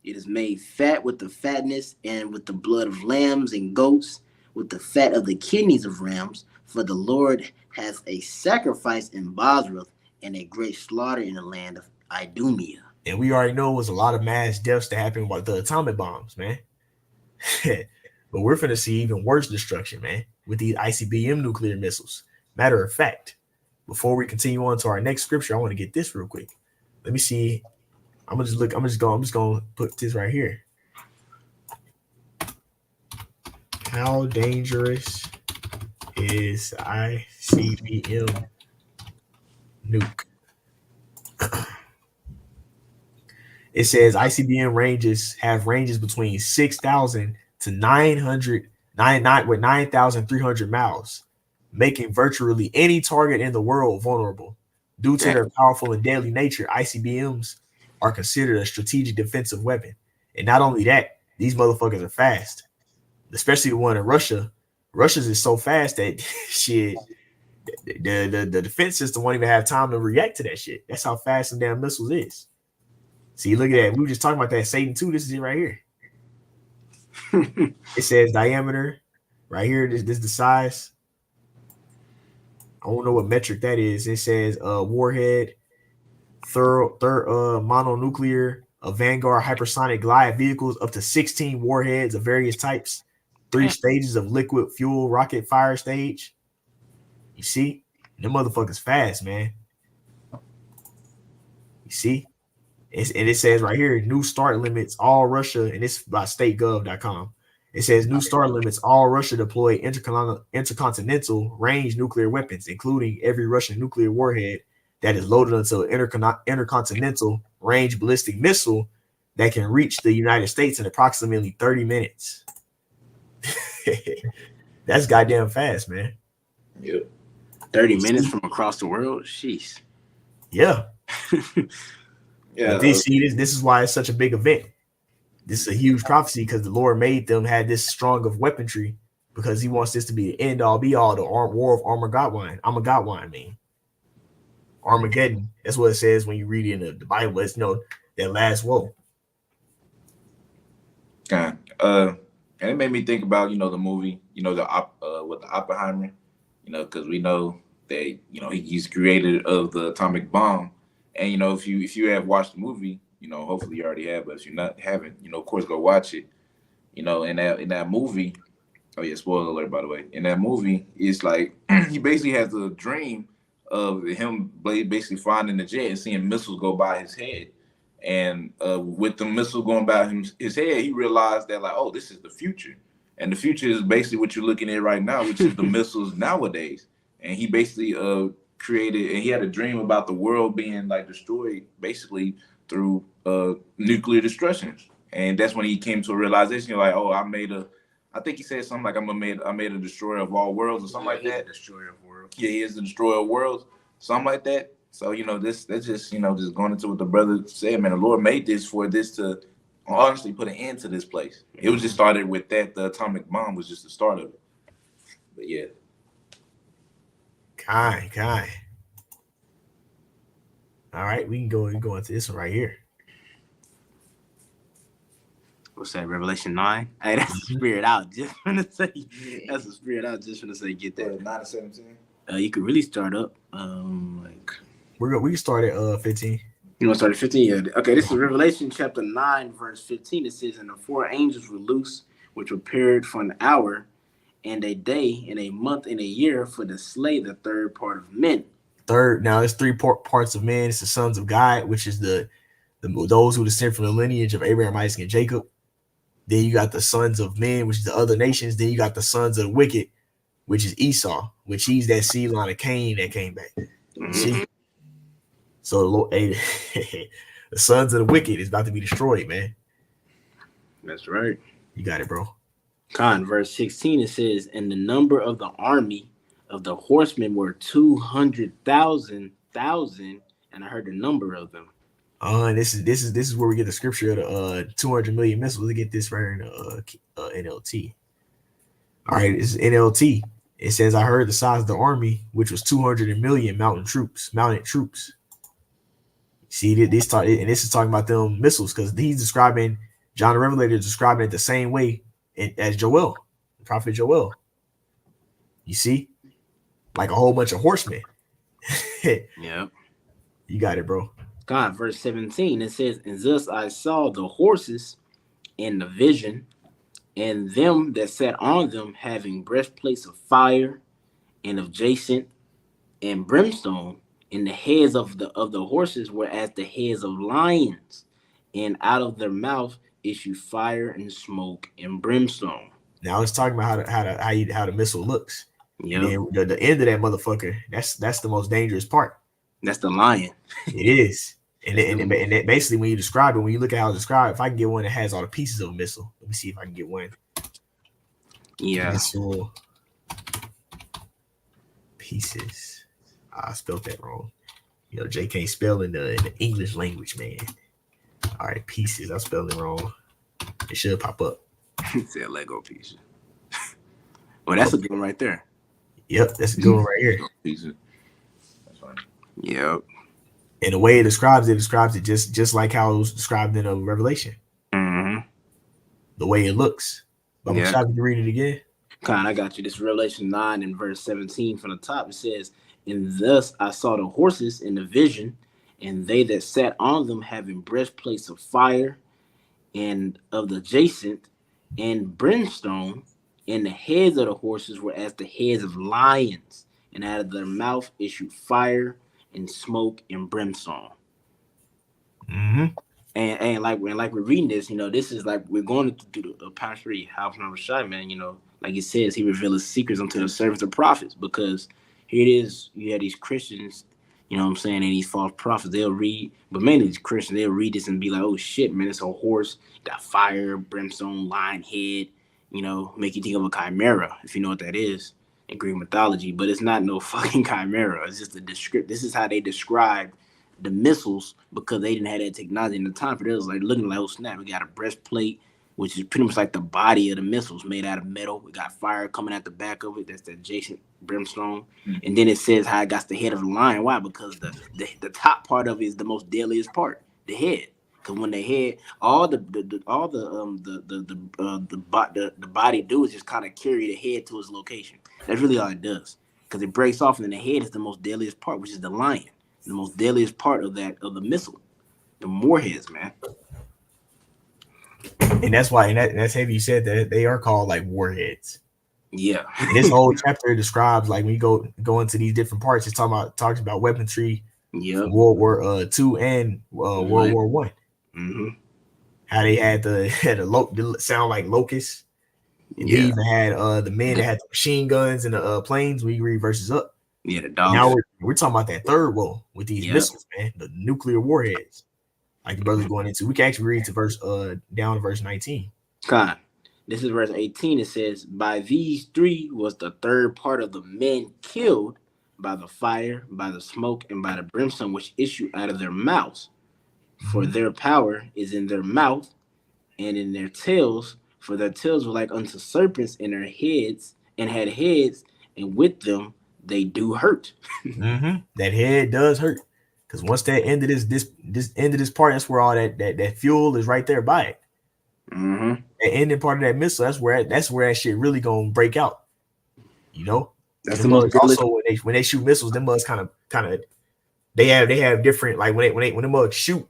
It is made fat with the fatness and with the blood of lambs and goats, with the fat of the kidneys of rams. For the Lord has a sacrifice in Bosrath and a great slaughter in the land of Idumea." And we already know it was a lot of mass deaths that happened with the atomic bombs, man. But we're finna see even worse destruction, man, with these ICBM nuclear missiles. Matter of fact, before we continue on to our next scripture, I want to get this real quick. Let me see. I'm just gonna put this right here. How dangerous is ICBM nuke? It says ICBM have ranges between 6,000 to 9,300 miles, making virtually any target in the world vulnerable. Due to their powerful and deadly nature, ICBMs are considered a strategic defensive weapon. And not only that, these motherfuckers are fast, especially the one in Russia. Russia's is so fast that shit, the defense system won't even have time to react to that shit. That's how fast some damn missiles is. See, look at that. We were just talking about that Satan 2. This is it right here. It says diameter right here. This is the size. I don't know what metric that is. It says warhead, third mononuclear, Vanguard hypersonic glide vehicles, up to 16 warheads of various types, 3 stages of liquid fuel rocket fire stage. You see, them motherfuckers fast, man. You see, and it says right here, new start limits all Russia, and it's by stategov.com. It says new start limits all Russia deploy intercontinental range nuclear weapons, including every Russian nuclear warhead that is loaded onto an intercontinental range ballistic missile that can reach the United States in approximately 30 minutes. That's goddamn fast, man. Yep. 30 minutes from across the world? Jeez. Yeah. Yeah. This is why it's such a big event. This is a huge prophecy because the Lord made them had this strong of weaponry because he wants this to be the end all be all, the war of Armageddon. Armageddon. That's what it says when you read it in the Bible. It's that last woe. And it made me think about the movie, with the Oppenheimer, because we know that he's created of the atomic bomb, and if you have watched the movie, hopefully you already have, but if you haven't, of course go watch it. In that movie, oh yeah, spoiler alert by the way. In that movie, it's like he basically has a dream of him basically flying in the jet and seeing missiles go by his head, And with the missile going by his head, he realized that, like, oh, this is the future. And the future is basically what you're looking at right now, which is the missiles nowadays. And he basically created, and he had a dream about the world being like destroyed basically through nuclear destruction. And that's when he came to a realization, like, oh, I think he said something like, I made a destroyer of all worlds or something like that. Destroyer of worlds. Yeah, he is the destroyer of worlds, something like that. So, that's just, just going into what the brother said, man, the Lord made this for this to honestly put an end to this place. It was just started with that. The atomic bomb was just the start of it. But yeah. Kai. All right, we can go into this one right here. What's that? Revelation 9. Hey, that's a spirit out. Just gonna say, that's a spirit out. Just gonna say, get that. 9 to 17. You could really start up. We can start at 15. You want to start at 15? Yeah. Okay, this is Revelation chapter 9, verse 15. It says, and the 4 angels were loose, which were prepared for an hour, and a day, and a month, and a year, for to slay the third part of men. Now it's 3 parts of men. It's the sons of God, which is those who descend from the lineage of Abraham, Isaac, and Jacob. Then you got the sons of men, which is the other nations. Then you got the sons of the wicked, which is Esau, which he's that seed line of Cain that came back. Mm-hmm. See? So the Lord, the sons of the wicked is about to be destroyed, man. That's right. You got it, bro. Verse 16, it says, and the number of the army of the horsemen were 200,000, and I heard the number of them. And this is where we get the scripture of the 200 million missiles. We get this right here in the NLT. All right, it's NLT. It says, I heard the size of the army, which was 200 million mounted troops. See, this is talking about them missiles, because he's describing, John the Revelator is describing it the same way as Joel, the prophet Joel. You see, like a whole bunch of horsemen. Yep. You got it, bro. Verse 17, it says, and thus I saw the horses in the vision, and them that sat on them having breastplates of fire and of jacinth and brimstone, and the heads of the horses were as the heads of lions, and out of their mouth issue fire and smoke and brimstone. Now it's talking about how the missile looks. Yep. And then the end of that motherfucker, that's the most dangerous part. That's the lion. It is. And basically, when you describe it, when you look at how it's described, if I can get one that has all the pieces of a missile, let me see if I can get one. Yeah. Missile pieces. I spelled that wrong. Jay can't spell in the English language, man. All right, pieces. I spelled it wrong. It should pop up. It said Lego pieces. Well, that's a good one right there. Yep, that's a good one right here. Pieces. That's fine. Yep. And the way it describes it just like how it was described in a Revelation. Mm-hmm. The way it looks. But I'm trying to read it again. I got you. This Revelation 9 and verse 17 from the top. It says, and thus I saw the horses in the vision, and they that sat on them having breastplates of fire and of the jacinth and brimstone, and the heads of the horses were as the heads of lions, and out of their mouth issued fire and smoke and brimstone. Mm-hmm. And like we're reading this, this is like we're going to do the Pastor House number shy, man. Like it says, he reveals secrets unto the servants of prophets, because here it is, you have these Christians, you know what I'm saying, and these false prophets, they'll read, but mainly these Christians, they'll read this and be like, oh shit, man, it's a horse, got fire, brimstone, lion head, make you think of a chimera, if you know what that is in Greek mythology, but it's not no fucking chimera. It's just a description. This is how they describe the missiles, because they didn't have that technology in the time. For it was like looking like, oh snap, we got a breastplate, which is pretty much like the body of the missiles made out of metal. We got fire coming out the back of it. That's the adjacent brimstone. Mm-hmm. And then it says how it got the head of the lion. Why? Because the top part of it is the most deadliest part, the head. Because when they head, all the body do is just kind of carry the head to its location. That's really all it does. Because it breaks off, and then the head is the most deadliest part, which is the lion. The most deadliest part of the missile. The warheads, man. And that's why, and that's heavy. You said that they are called like warheads. Yeah. And this whole chapter describes, like, when you go into these different parts, it's talks about weaponry. Yeah. World War II and World War I. Mm-hmm. How they had the sound like locusts. And they even had the men that had the machine guns and the planes when you read verses up. Yeah, the And dogs. now we're talking about that third woe with these missiles, man, the nuclear warheads. Like the brother's going into. We can actually read to verse down to verse 19. God. This is verse 18. It says, by these three was the third part of the men killed by the fire, by the smoke, and by the brimstone which issue out of their mouths. For their power is in their mouth and in their tails, for their tails were like unto serpents in their heads, and had heads, and with them they do hurt. That head does hurt. Because once that end of this end of this part, that's where all that fuel is right there by it. Mm-hmm. The ending part of that missile, that's where that shit really gonna break out. You know, That's the most also when they shoot missiles, them mugs kind of they have different, like when the mugs shoot,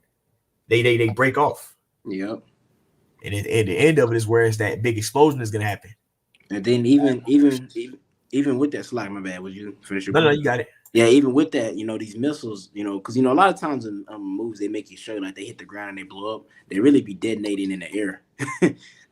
they break off. Yep. And at the end of it is where it's that big explosion is gonna happen. And then even with that, Slack, my bad, would you finish your No, point? you got it. Yeah, even with that, these missiles, because a lot of times in movies they make you show like they hit the ground and they blow up. They really be detonating in the air.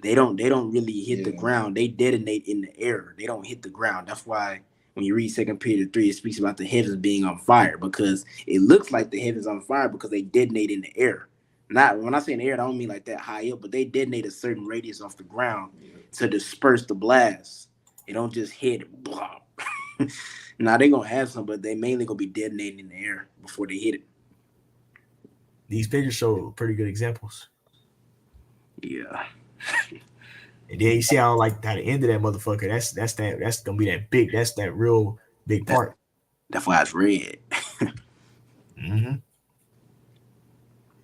They don't really hit the ground. They detonate in the air. They don't hit the ground. That's why when you read 2 Peter 3, it speaks about the heavens being on fire, because it looks like the heavens on fire because they detonate in the air. Not when I say in the air, I don't mean like that high up, but they detonate a certain radius off the ground to disperse the blast. It don't just hit blah. Now they're gonna have some, but they mainly gonna be detonating in the air before they hit it. These pictures show pretty good examples. Yeah. And then you see how the end of that motherfucker, that's gonna be that's that real big part. That's why it's red. Mm-hmm.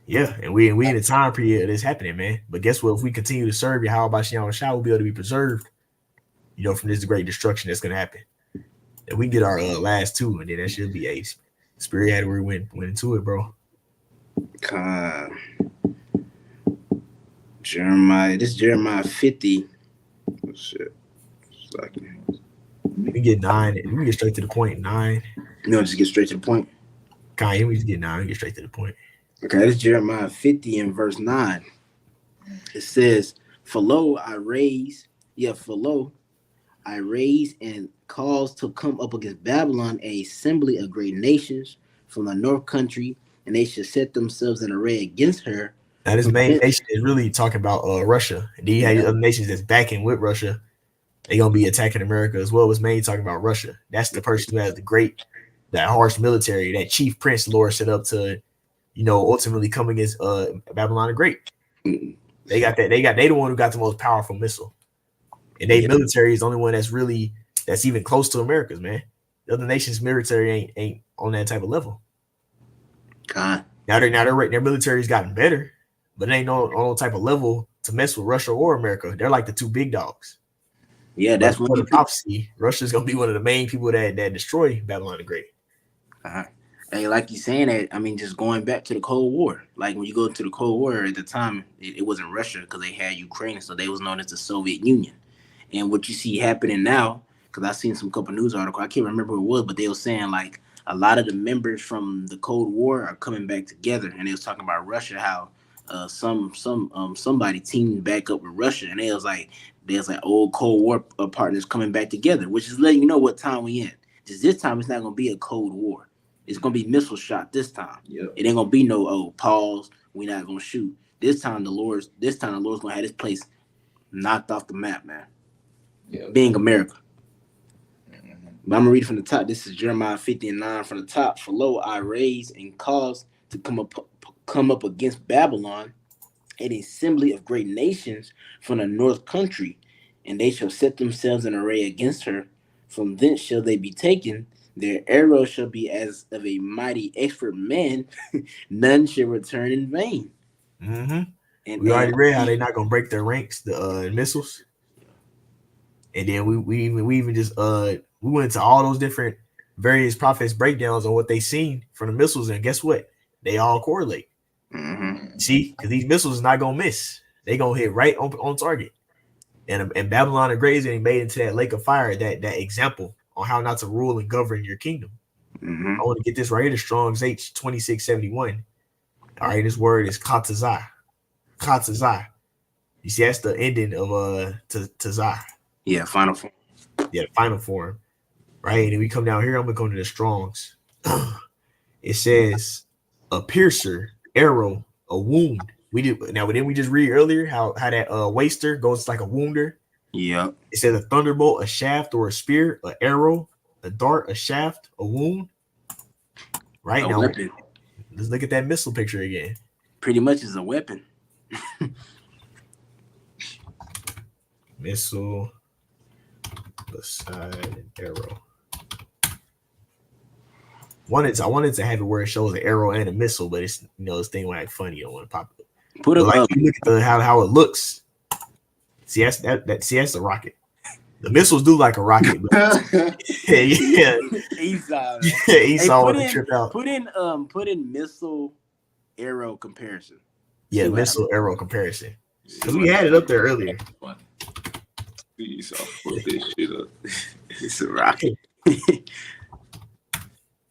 Yeah, and we in the time period that's happening, man. But guess what? If we continue to serve you, how about Shah, we'll be able to be preserved, from this great destruction that's gonna happen. And we get our last two, and then that should be a spirit had where we went into it, bro. Jeremiah 50. Oh, shit. We get 9. We get straight to the point. 9. Just get straight to the point. Kanye, we just get 9. We get straight to the point. Okay, this is Jeremiah 50 and verse 9. It says, for lo, I raise and cause to come up against Babylon a assembly of great nations from the north country, and they should set themselves in array against her. Now, this main nation is really talking about Russia. And then you have other nations that's backing with Russia. They're going to be attacking America as well. It's mainly talking about Russia. That's the person who has that harsh military, that chief prince the Lord set up to, ultimately come against Babylon the Great. They the one who got the most powerful missile. And their military is the only one that's even close to America's, man. The other nations' military ain't on that type of level. God. Now their military's gotten better, but it ain't on no type of level to mess with Russia or America. They're like the two big dogs. Yeah, that's what the prophecy. Russia's gonna be one of the main people that destroy Babylon the Great. Hey, like you saying that, just going back to the Cold War. Like when you go to the Cold War at the time, it wasn't Russia because they had Ukraine, so they was known as the Soviet Union. And what you see happening now, because I seen some couple news articles, I can't remember who it was, but they were saying like a lot of the members from the Cold War are coming back together, and they was talking about Russia, how somebody teamed back up with Russia, and there's like old Cold War partners coming back together, which is letting you know what time we in. Just this time, it's not gonna be a Cold War. It's gonna be missile shot this time. Yep. It ain't gonna be no pause. We're not gonna shoot. This time the Lord's gonna have this place knocked off the map, man. Yep. Being America. But I'm gonna read from the top. This is Jeremiah 50 and 9 from the top. For lo, I raise and cause to come up against Babylon an assembly of great nations from the north country, and they shall set themselves in array against her. From thence shall they be taken. Their arrows shall be as of a mighty expert man. None shall return in vain. Mm-hmm. And we already read how they're not gonna break their ranks, the missiles. And then we even just we went into all those different various prophets breakdowns on what they seen from the missiles, and guess what? They all correlate. Mm-hmm. See, because these missiles is not gonna miss. They gonna hit right on target. And Babylon the Great is getting made into that lake of fire, that example on how not to rule and govern your kingdom. Mm-hmm. I want to get this right here. The Strong's H 2671. All right, this word is katazah. Katazai. You see, that's the ending of Tazai. Yeah, final form. Yeah, the final form. Right? And then we come down here, I'm gonna go to the Strongs. It says a piercer, arrow, a wound. We did now, didn't we just read earlier how that waster goes like a wounder? Yeah. It says a thunderbolt, a shaft, or a spear, an arrow, a dart, a shaft, a wound. Right A now, weapon. let's look at that missile picture again. Pretty much is a weapon. Missile beside an arrow. I wanted to have it where it shows an arrow and a missile, but it's this thing went like funny. I don't want to pop it. Put But up. like you look at how it looks. See, that's a rocket. The missiles do like a rocket. But yeah. Esau. Esau want to trip out. Put in missile arrow comparison. Yeah, missile arrow comparison. Because we had it up there earlier. Esau put this shit up. It's a rocket.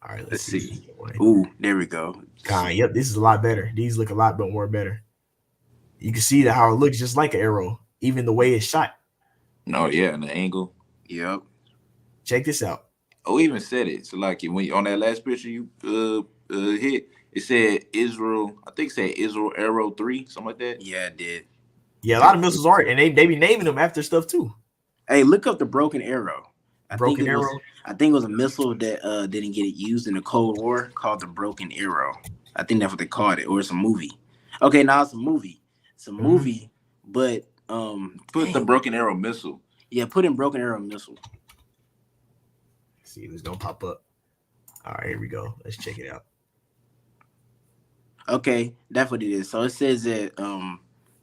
All right, let's see. Ooh, there we go. Yep, this is a lot better. These look a lot more better. You can see how it looks just like an arrow, even the way it's shot. No, yeah, and the angle. Yep. Check this out. Oh, even said it. So like when you, on that last picture you hit, it said Israel. I think it said Israel Arrow 3, something like that. Yeah, it did. Yeah, a lot of missiles are, and they be naming them after stuff too. Hey, look up the broken arrow. I think it was a missile that didn't get it used in the Cold War called the Broken Arrow. I think that's what they called it, or it's a movie. Okay, now it's a movie. It's a movie, but put the Broken Arrow missile. Yeah, put in Broken Arrow missile. See if it's gonna pop up. All right, here we go. Let's check it out. Okay, that's what it is. So it says that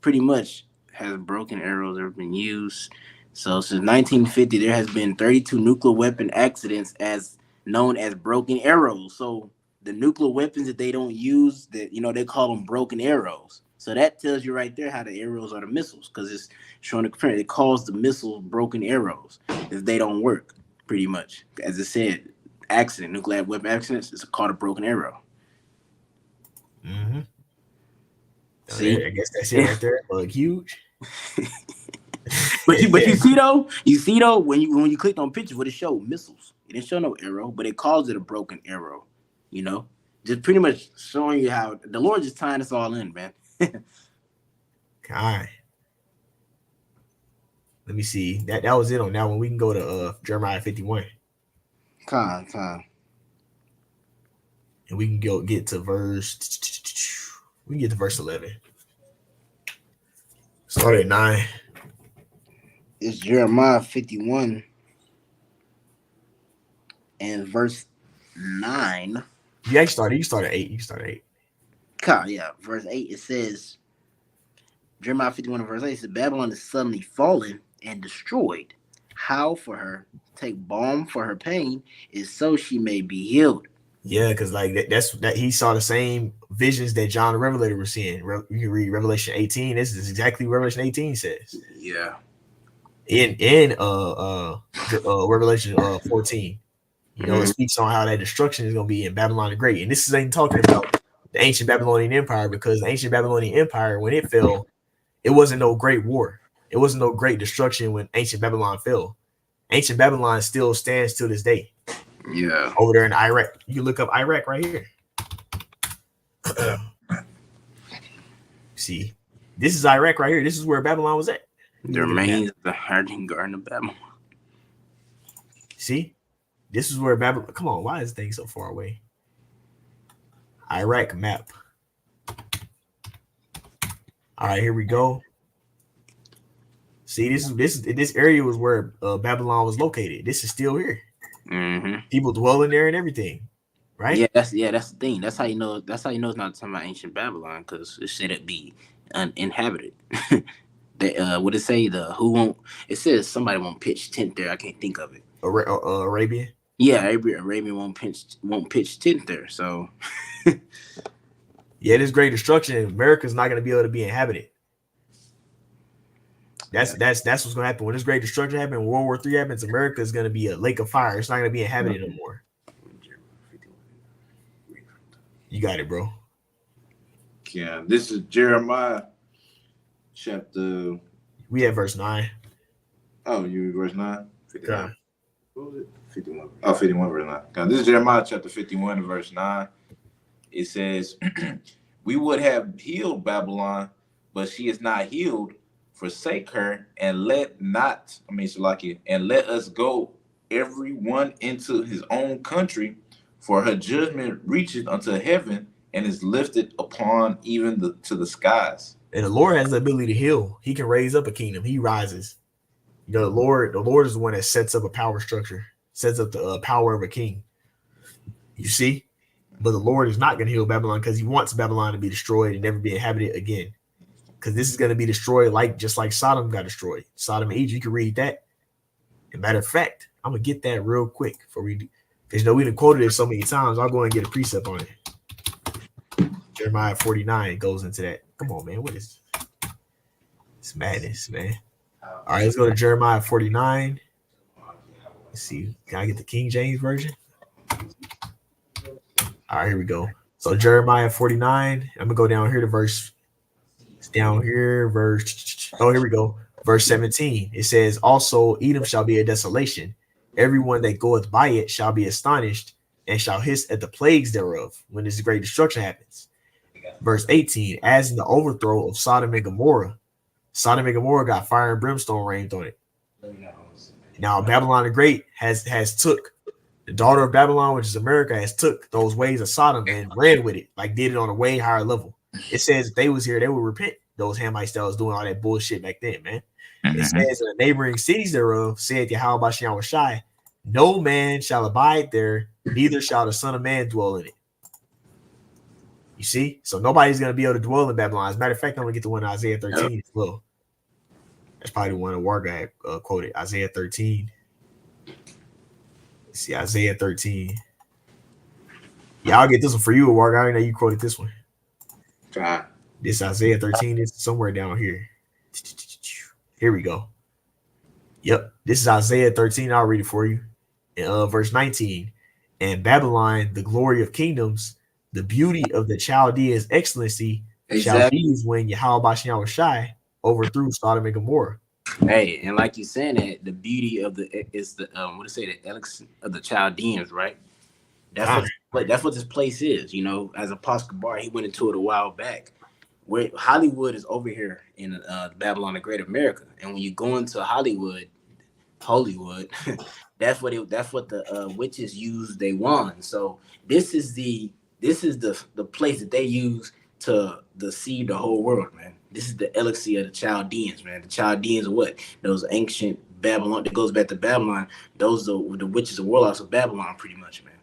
pretty much has broken arrows ever been used. So since 1950, there has been 32 nuclear weapon accidents as known as broken arrows. So the nuclear weapons that they don't use, that they call them broken arrows. So that tells you right there how the arrows are the missiles, because it's showing the compare. It calls the missiles broken arrows if they don't work. Pretty much, as it said, nuclear weapon accidents is called a broken arrow. Mm-hmm. See, I guess that's it right there. Look huge. But you see though when you clicked on pictures, what it showed missiles. It didn't show no arrow, but it calls it a broken arrow. Just pretty much showing you how the Lord just tying us all in, man. All right. Let me see. That was it on that one. We can go to Jeremiah 51. Con. And we can get to verse 11. Start at 9. It's Jeremiah 51 and verse 9. You start at 8. You start at 8. Yeah. Verse 8, it says, Jeremiah 51 and verse 8 says, Babylon is suddenly fallen and destroyed. How for her take balm for her pain is so she may be healed. Yeah, because that's he saw the same visions that John the Revelator was seeing. You can read Revelation 18. This is exactly what Revelation 18 says. Yeah. In Revelation 14. It speaks on how that destruction is going to be in Babylon the Great. And this ain't talking about the ancient Babylonian Empire, because the ancient Babylonian Empire, when it fell, it wasn't no great war. It wasn't no great destruction when ancient Babylon fell. Ancient Babylon still stands to this day. Yeah. Over there in Iraq. You can look up Iraq right here. See, this is Iraq right here. This is where Babylon was at. The remains of the Hardened Garden of Babylon. See? This is where Babylon. Come on, why is this thing so far away? Iraq map. All right, here we go. See, this area was where Babylon was located. This is still here. Mm-hmm. People dwelling there and everything, right? Yeah, that's the thing. That's how you know. That's how you know it's not talking about ancient Babylon, because it said it be uninhabited. What it say? It says somebody won't pitch tent there. I can't think of it. Arabian. Yeah, Arabian won't pitch tent there. So. Yeah, this great destruction, America's not going to be able to be inhabited. That's what's going to happen when this great destruction happens. World War III happens. America is going to be a lake of fire. It's not going to be inhabited anymore. You got it, bro. Yeah, this is Jeremiah chapter. We have verse 9. Oh, you verse 9? 59. Okay. What was it? 51. Oh, 51 verse 9. Now, this is Jeremiah chapter 51 verse 9. It says, we would have healed Babylon, but she is not healed. Forsake her and let us go every one into his own country, for her judgment reaches unto heaven and is lifted upon even to the skies. And the Lord has the ability to heal. He can raise up a kingdom. He rises. You know, the Lord is the one that sets up a power structure, sets up the power of a king. You see? But the Lord is not going to heal Babylon because he wants Babylon to be destroyed and never be inhabited again. Because this is going to be destroyed just like Sodom got destroyed. Sodom and Egypt, you can read that. As a matter of fact, I'm going to get that real quick before we do. Because you know, we done quoted it so many times. I'll go and get a precept on it. Jeremiah 49 goes into that. Come on, man. What is it's madness, man? All right, let's go to Jeremiah 49. Let's see. Can I get the King James Version? All right, here we go. So Jeremiah 49. I'm gonna go down here to verse. It's down here, verse. Oh, here we go. Verse 17. It says, "Also Edom shall be a desolation. Everyone that goeth by it shall be astonished, and shall hiss at the plagues thereof when this great destruction happens." Verse 18. As in the overthrow of Sodom and Gomorrah. Sodom and Gomorrah got fire and brimstone rained on it. Now Babylon the Great has took the daughter of Babylon, which is America, has took those ways of Sodom and ran with it, like did it on a way higher level. It says if they was here, they would repent. Those Hamites that was doing all that bullshit back then, man. It says in the neighboring cities thereof, said Yahweh Shai, no man shall abide there, neither shall the Son of Man dwell in it. You see? So nobody's going to be able to dwell in Babylon. As a matter of fact, I'm going to get the one in Isaiah 13 as well. That's probably the one the war guy quoted, Isaiah 13. Let's see, Isaiah 13. Yeah, I'll get this one for you, war guy. I know you quoted this one. This Isaiah 13 is somewhere down here. Here we go. Yep, this is Isaiah 13. I'll read it for you. Verse 19. And Babylon, the glory of kingdoms, the beauty of the Chaldeans' excellency, shall be when Yahweh Shai overthrew Sodom and Gomorrah. Hey, and like you're saying that the beauty of the elixir of the Chaldeans, right? That's what this place is. You know, as Apostle Bar, he went into it a while back. Where Hollywood is over here in Babylon, the Great America, and when you go into Hollywood, that's what the witches use. They won. So this is the place that they use to deceive the whole world, man. This is the elixir of the Chaldeans, man. The Chaldeans are what? Those ancient Babylon that goes back to Babylon. Those are the witches and warlocks of Babylon, pretty much, man.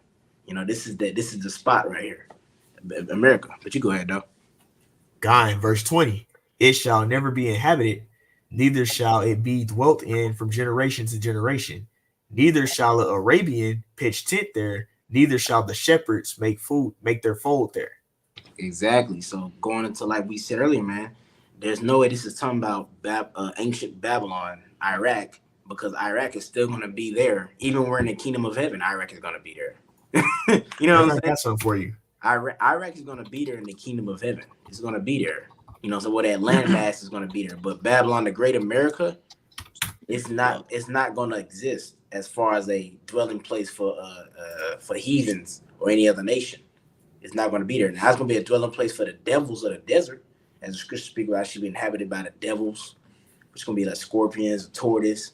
You know, this is the spot right here, America. But you go ahead, though. God, in verse 20, it shall never be inhabited, neither shall it be dwelt in from generation to generation. Neither shall the Arabian pitch tent there, neither shall the shepherds make their fold there. Exactly. So going into, like we said earlier, man, there's no way this is talking about ancient Babylon, Iraq, because Iraq is still going to be there. Even when we're in the kingdom of heaven, Iraq is going to be there. You know what I'm saying? That's something for you. Iraq is going to be there in the kingdom of heaven. It's going to be there. You know, so what that landmass is going to be there. But Babylon, the Great America, it's not going to exist as far as a dwelling place for heathens or any other nation. It's not going to be there. Now it's going to be a dwelling place for the devils of the desert, as the scripture speaks about. Should be inhabited by the devils, which is going to be like scorpions, a tortoise.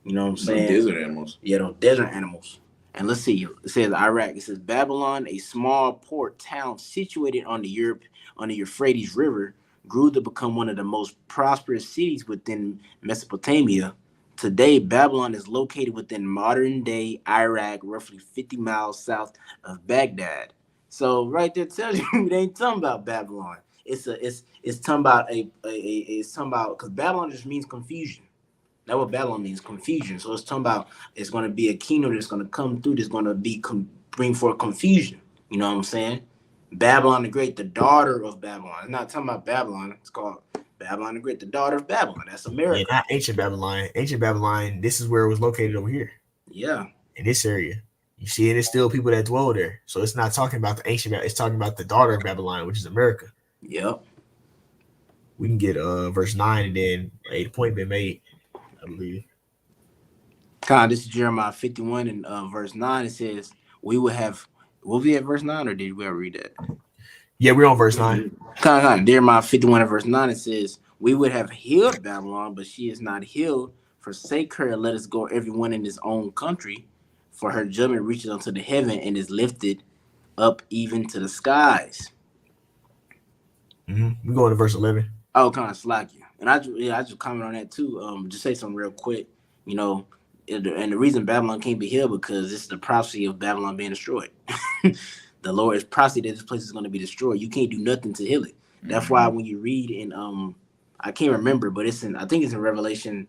You know what I'm saying? Desert animals. Yeah, those desert animals. And let's see. It says Iraq. It says Babylon, a small port town situated on the Euphrates River, grew to become one of the most prosperous cities within Mesopotamia. Today, Babylon is located within modern-day Iraq, roughly 50 miles south of Baghdad. So right there tells you it ain't talking about Babylon. It's talking about it's talking about, because Babylon just means confusion. That's what Babylon means, confusion. So it's talking about it's going to be a kingdom that's going to come through that's going to be bring forth confusion. You know what I'm saying? Babylon the Great, the daughter of Babylon. It's not talking about Babylon. It's called Babylon the Great, the daughter of Babylon. That's America. Yeah, not ancient Babylon. Ancient Babylon, this is where it was located over here. Yeah. In this area. You see, there's still people that dwell there. So it's not talking about the ancient Babylon. It's talking about the daughter of Babylon, which is America. Yep. We can get verse 9 and then a point been made, I believe. This is Jeremiah 51 and verse 9. It says, we will have, will we at verse 9 or did we ever read that? Yeah, we're on verse 9. Jeremiah 51 and verse 9, it says, we would have healed Babylon, but she is not healed. Forsake her and let us go everyone in his own country, for her judgment reaches unto the heaven and is lifted up even to the skies. We're going to verse 11. Oh, kind of slack you. And I just comment on that too. Just say something real quick. You know, and the reason Babylon can't be healed because it's the prophecy of Babylon being destroyed. The Lord is prophecy that this place is going to be destroyed. You can't do nothing to heal it. That's why when you read in I can't remember, but it's in, I think it's in Revelation.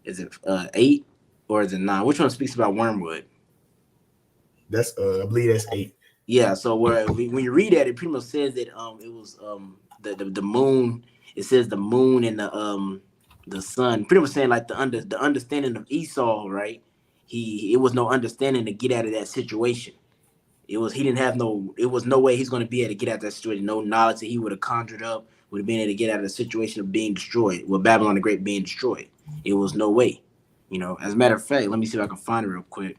Is it 8 or is it 9? Which one speaks about wormwood? That's I believe that's 8. Yeah. So when you read that, it pretty much says that it was the moon. It says the moon and the sun. Pretty much saying like the understanding of Esau, right? It was no understanding to get out of that situation. It was no way he's going to be able to get out of that situation. No knowledge that he would have conjured up would have been able to get out of the situation of being destroyed. With Babylon the Great being destroyed, it was no way. You know, as a matter of fact, let me see if I can find it real quick.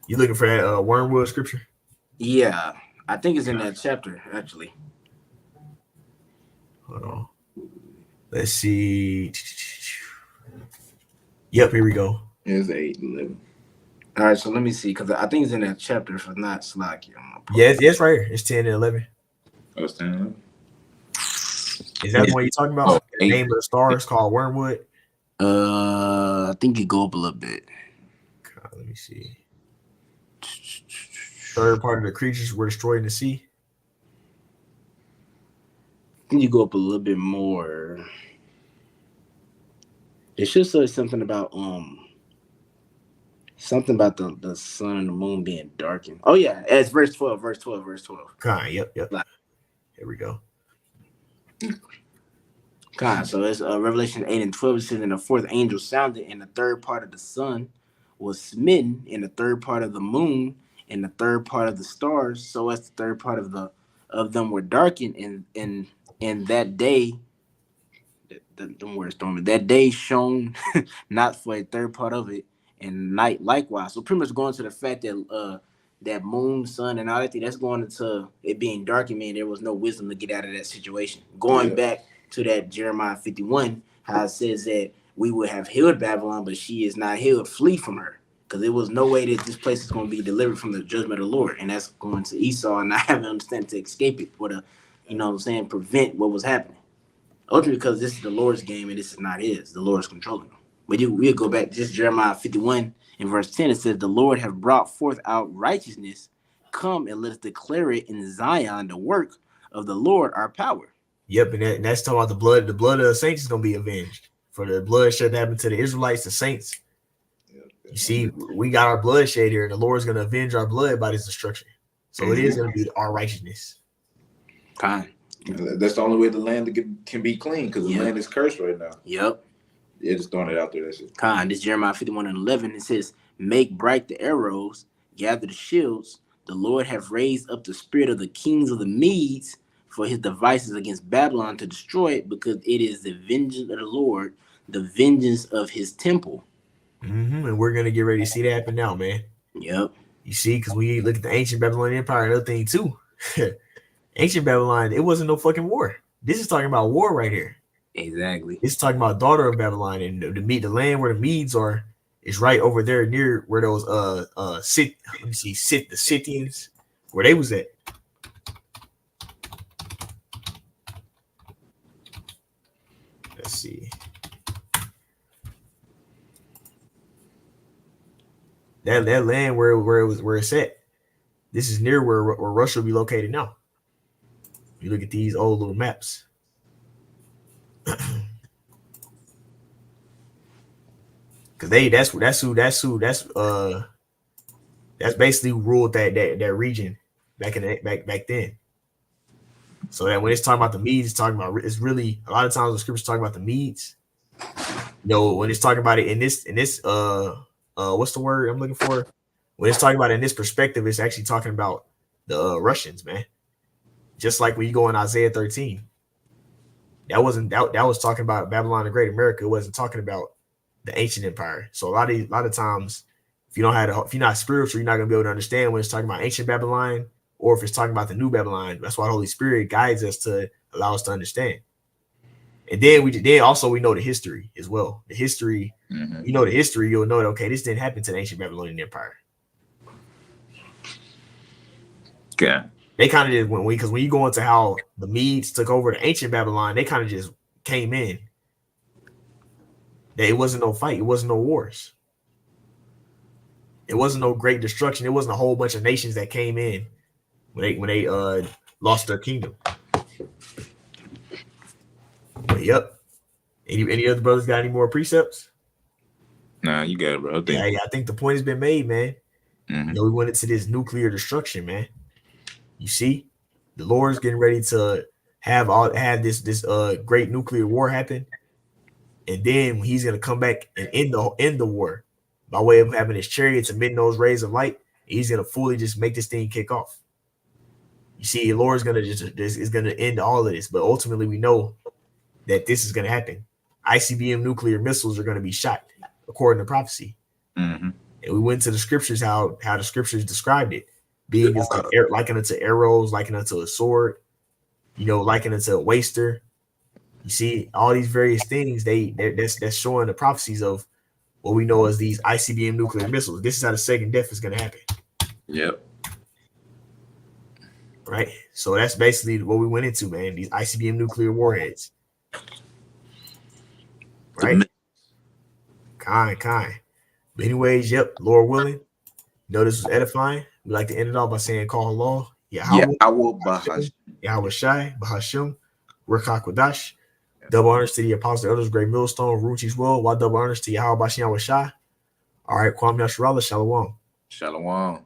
You looking for that wormwood scripture? Yeah, I think it's in that chapter actually. Hold on. Let's see. Yep, here we go. It's 8, 11. All right, so let me see because I think it's in that chapter. If it's not slack you. Yes, yes, right here. It's 10 and 11. Oh, it's 10 and 11. Is that the one you're talking about? The name of the star is called Wormwood. I think you go up a little bit. God, let me see. Third part of the creatures were destroyed in the sea. I think you go up a little bit more. It should say something about the sun and the moon being darkened. Oh yeah, it's verse 12. God, yep. Here we go. God, so it's Revelation 8 and 12. It says, and the fourth angel sounded, and the third part of the sun was smitten, and the third part of the moon, and the third part of the stars, so as the third part of them were darkened, and that day, that day shone not for a third part of it, and night likewise. So pretty much going to the fact that that moon, sun, and all that thing, that's going into it being dark, and man, there was no wisdom to get out of that situation. Going back to that Jeremiah 51, how it says that we would have healed Babylon, but she is not healed. Flee from her, because there was no way that this place is going to be delivered from the judgment of the Lord, and that's going to Esau, and I haven't understand to escape it or to, prevent what was happening. Ultimately, because this is the Lord's game and this is not his. The Lord is controlling them. But we'll go back to just Jeremiah 51 in verse 10. It says, the Lord have brought forth out righteousness. Come and let us declare it in Zion, the work of the Lord, our power. Yep, and that's talking about the blood. The blood of the saints is going to be avenged. For the bloodshed that happened to the Israelites, the saints. You see, we got our bloodshed here, and the Lord's going to avenge our blood by this destruction. So it is going to be our righteousness. Fine. That's the only way the land can be clean, because the land is cursed right now. Yep. Yeah, just throwing it out there. That's it. This Jeremiah 51 and 11. It says, make bright the arrows, gather the shields. The Lord have raised up the spirit of the kings of the Medes for his devices against Babylon to destroy it, because it is the vengeance of the Lord, the vengeance of his temple. And we're going to get ready to see that happen now, man. Yep. You see, because we look at the ancient Babylonian Empire, another thing too. Ancient Babylon, it wasn't no fucking war. This is talking about war right here. Exactly. It's talking about daughter of Babylon, and the land where the Medes are is right over there near where those the Scythians, where they was at. Let's see. That land where it's at. This is near where Russia will be located now. You look at these old little maps. Cause that's basically who ruled that region back then. So that when it's talking about the Medes, it's really a lot of times the scriptures talk about the Medes. When it's talking about it in this what's the word I'm looking for? When it's talking about it in this perspective, it's actually talking about the Russians, man. Just like when you go in Isaiah 13. that was talking about Babylon the Great America. It wasn't talking about the ancient empire. So a lot of times, if you're not spiritual, you're not gonna be able to understand when it's talking about ancient Babylon or if it's talking about the new Babylon. That's why the Holy Spirit guides us to allow us to understand. And then we know the history as well. The history, you know the history, you'll know that okay, this didn't happen to the ancient Babylonian Empire. Okay. They kind of just because when you go into how the Medes took over the ancient Babylon, they kind of just came in. It wasn't no fight, it wasn't no wars. It wasn't no great destruction. It wasn't a whole bunch of nations that came in when they lost their kingdom. But yep. Any other brothers got any more precepts? Nah, you got it, bro. I think the point has been made, man. Mm-hmm. You know, we went into this nuclear destruction, man. You see, the Lord's getting ready to have this great nuclear war happen, and then he's gonna come back and end the war by way of having his chariots emitting those rays of light. He's gonna fully just make this thing kick off. You see, the Lord's gonna is gonna end all of this, but ultimately we know that this is gonna happen. ICBM nuclear missiles are gonna be shot according to prophecy. Mm-hmm. And we went to the scriptures how the scriptures described it, being as likened unto arrows, likened unto a sword, you know, likened unto a waster. You see, all these various things that's showing the prophecies of what we know as these ICBM nuclear missiles. This is how the second death is going to happen. Yep. Right. So that's basically what we went into, man. These ICBM nuclear warheads. Right. Kind. But anyways, yep. Lord willing, you know this was edifying. We like to end it off by saying, call Allah, Yahweh Shai, Bahashim, Rekha Kodash. Double honors to the Apostle Elders, Great Millstone, Ruchi's Will. Why double honors to Yahweh Bashim Shai? All right, Kwam Yasharallah, Shalom. Shalom.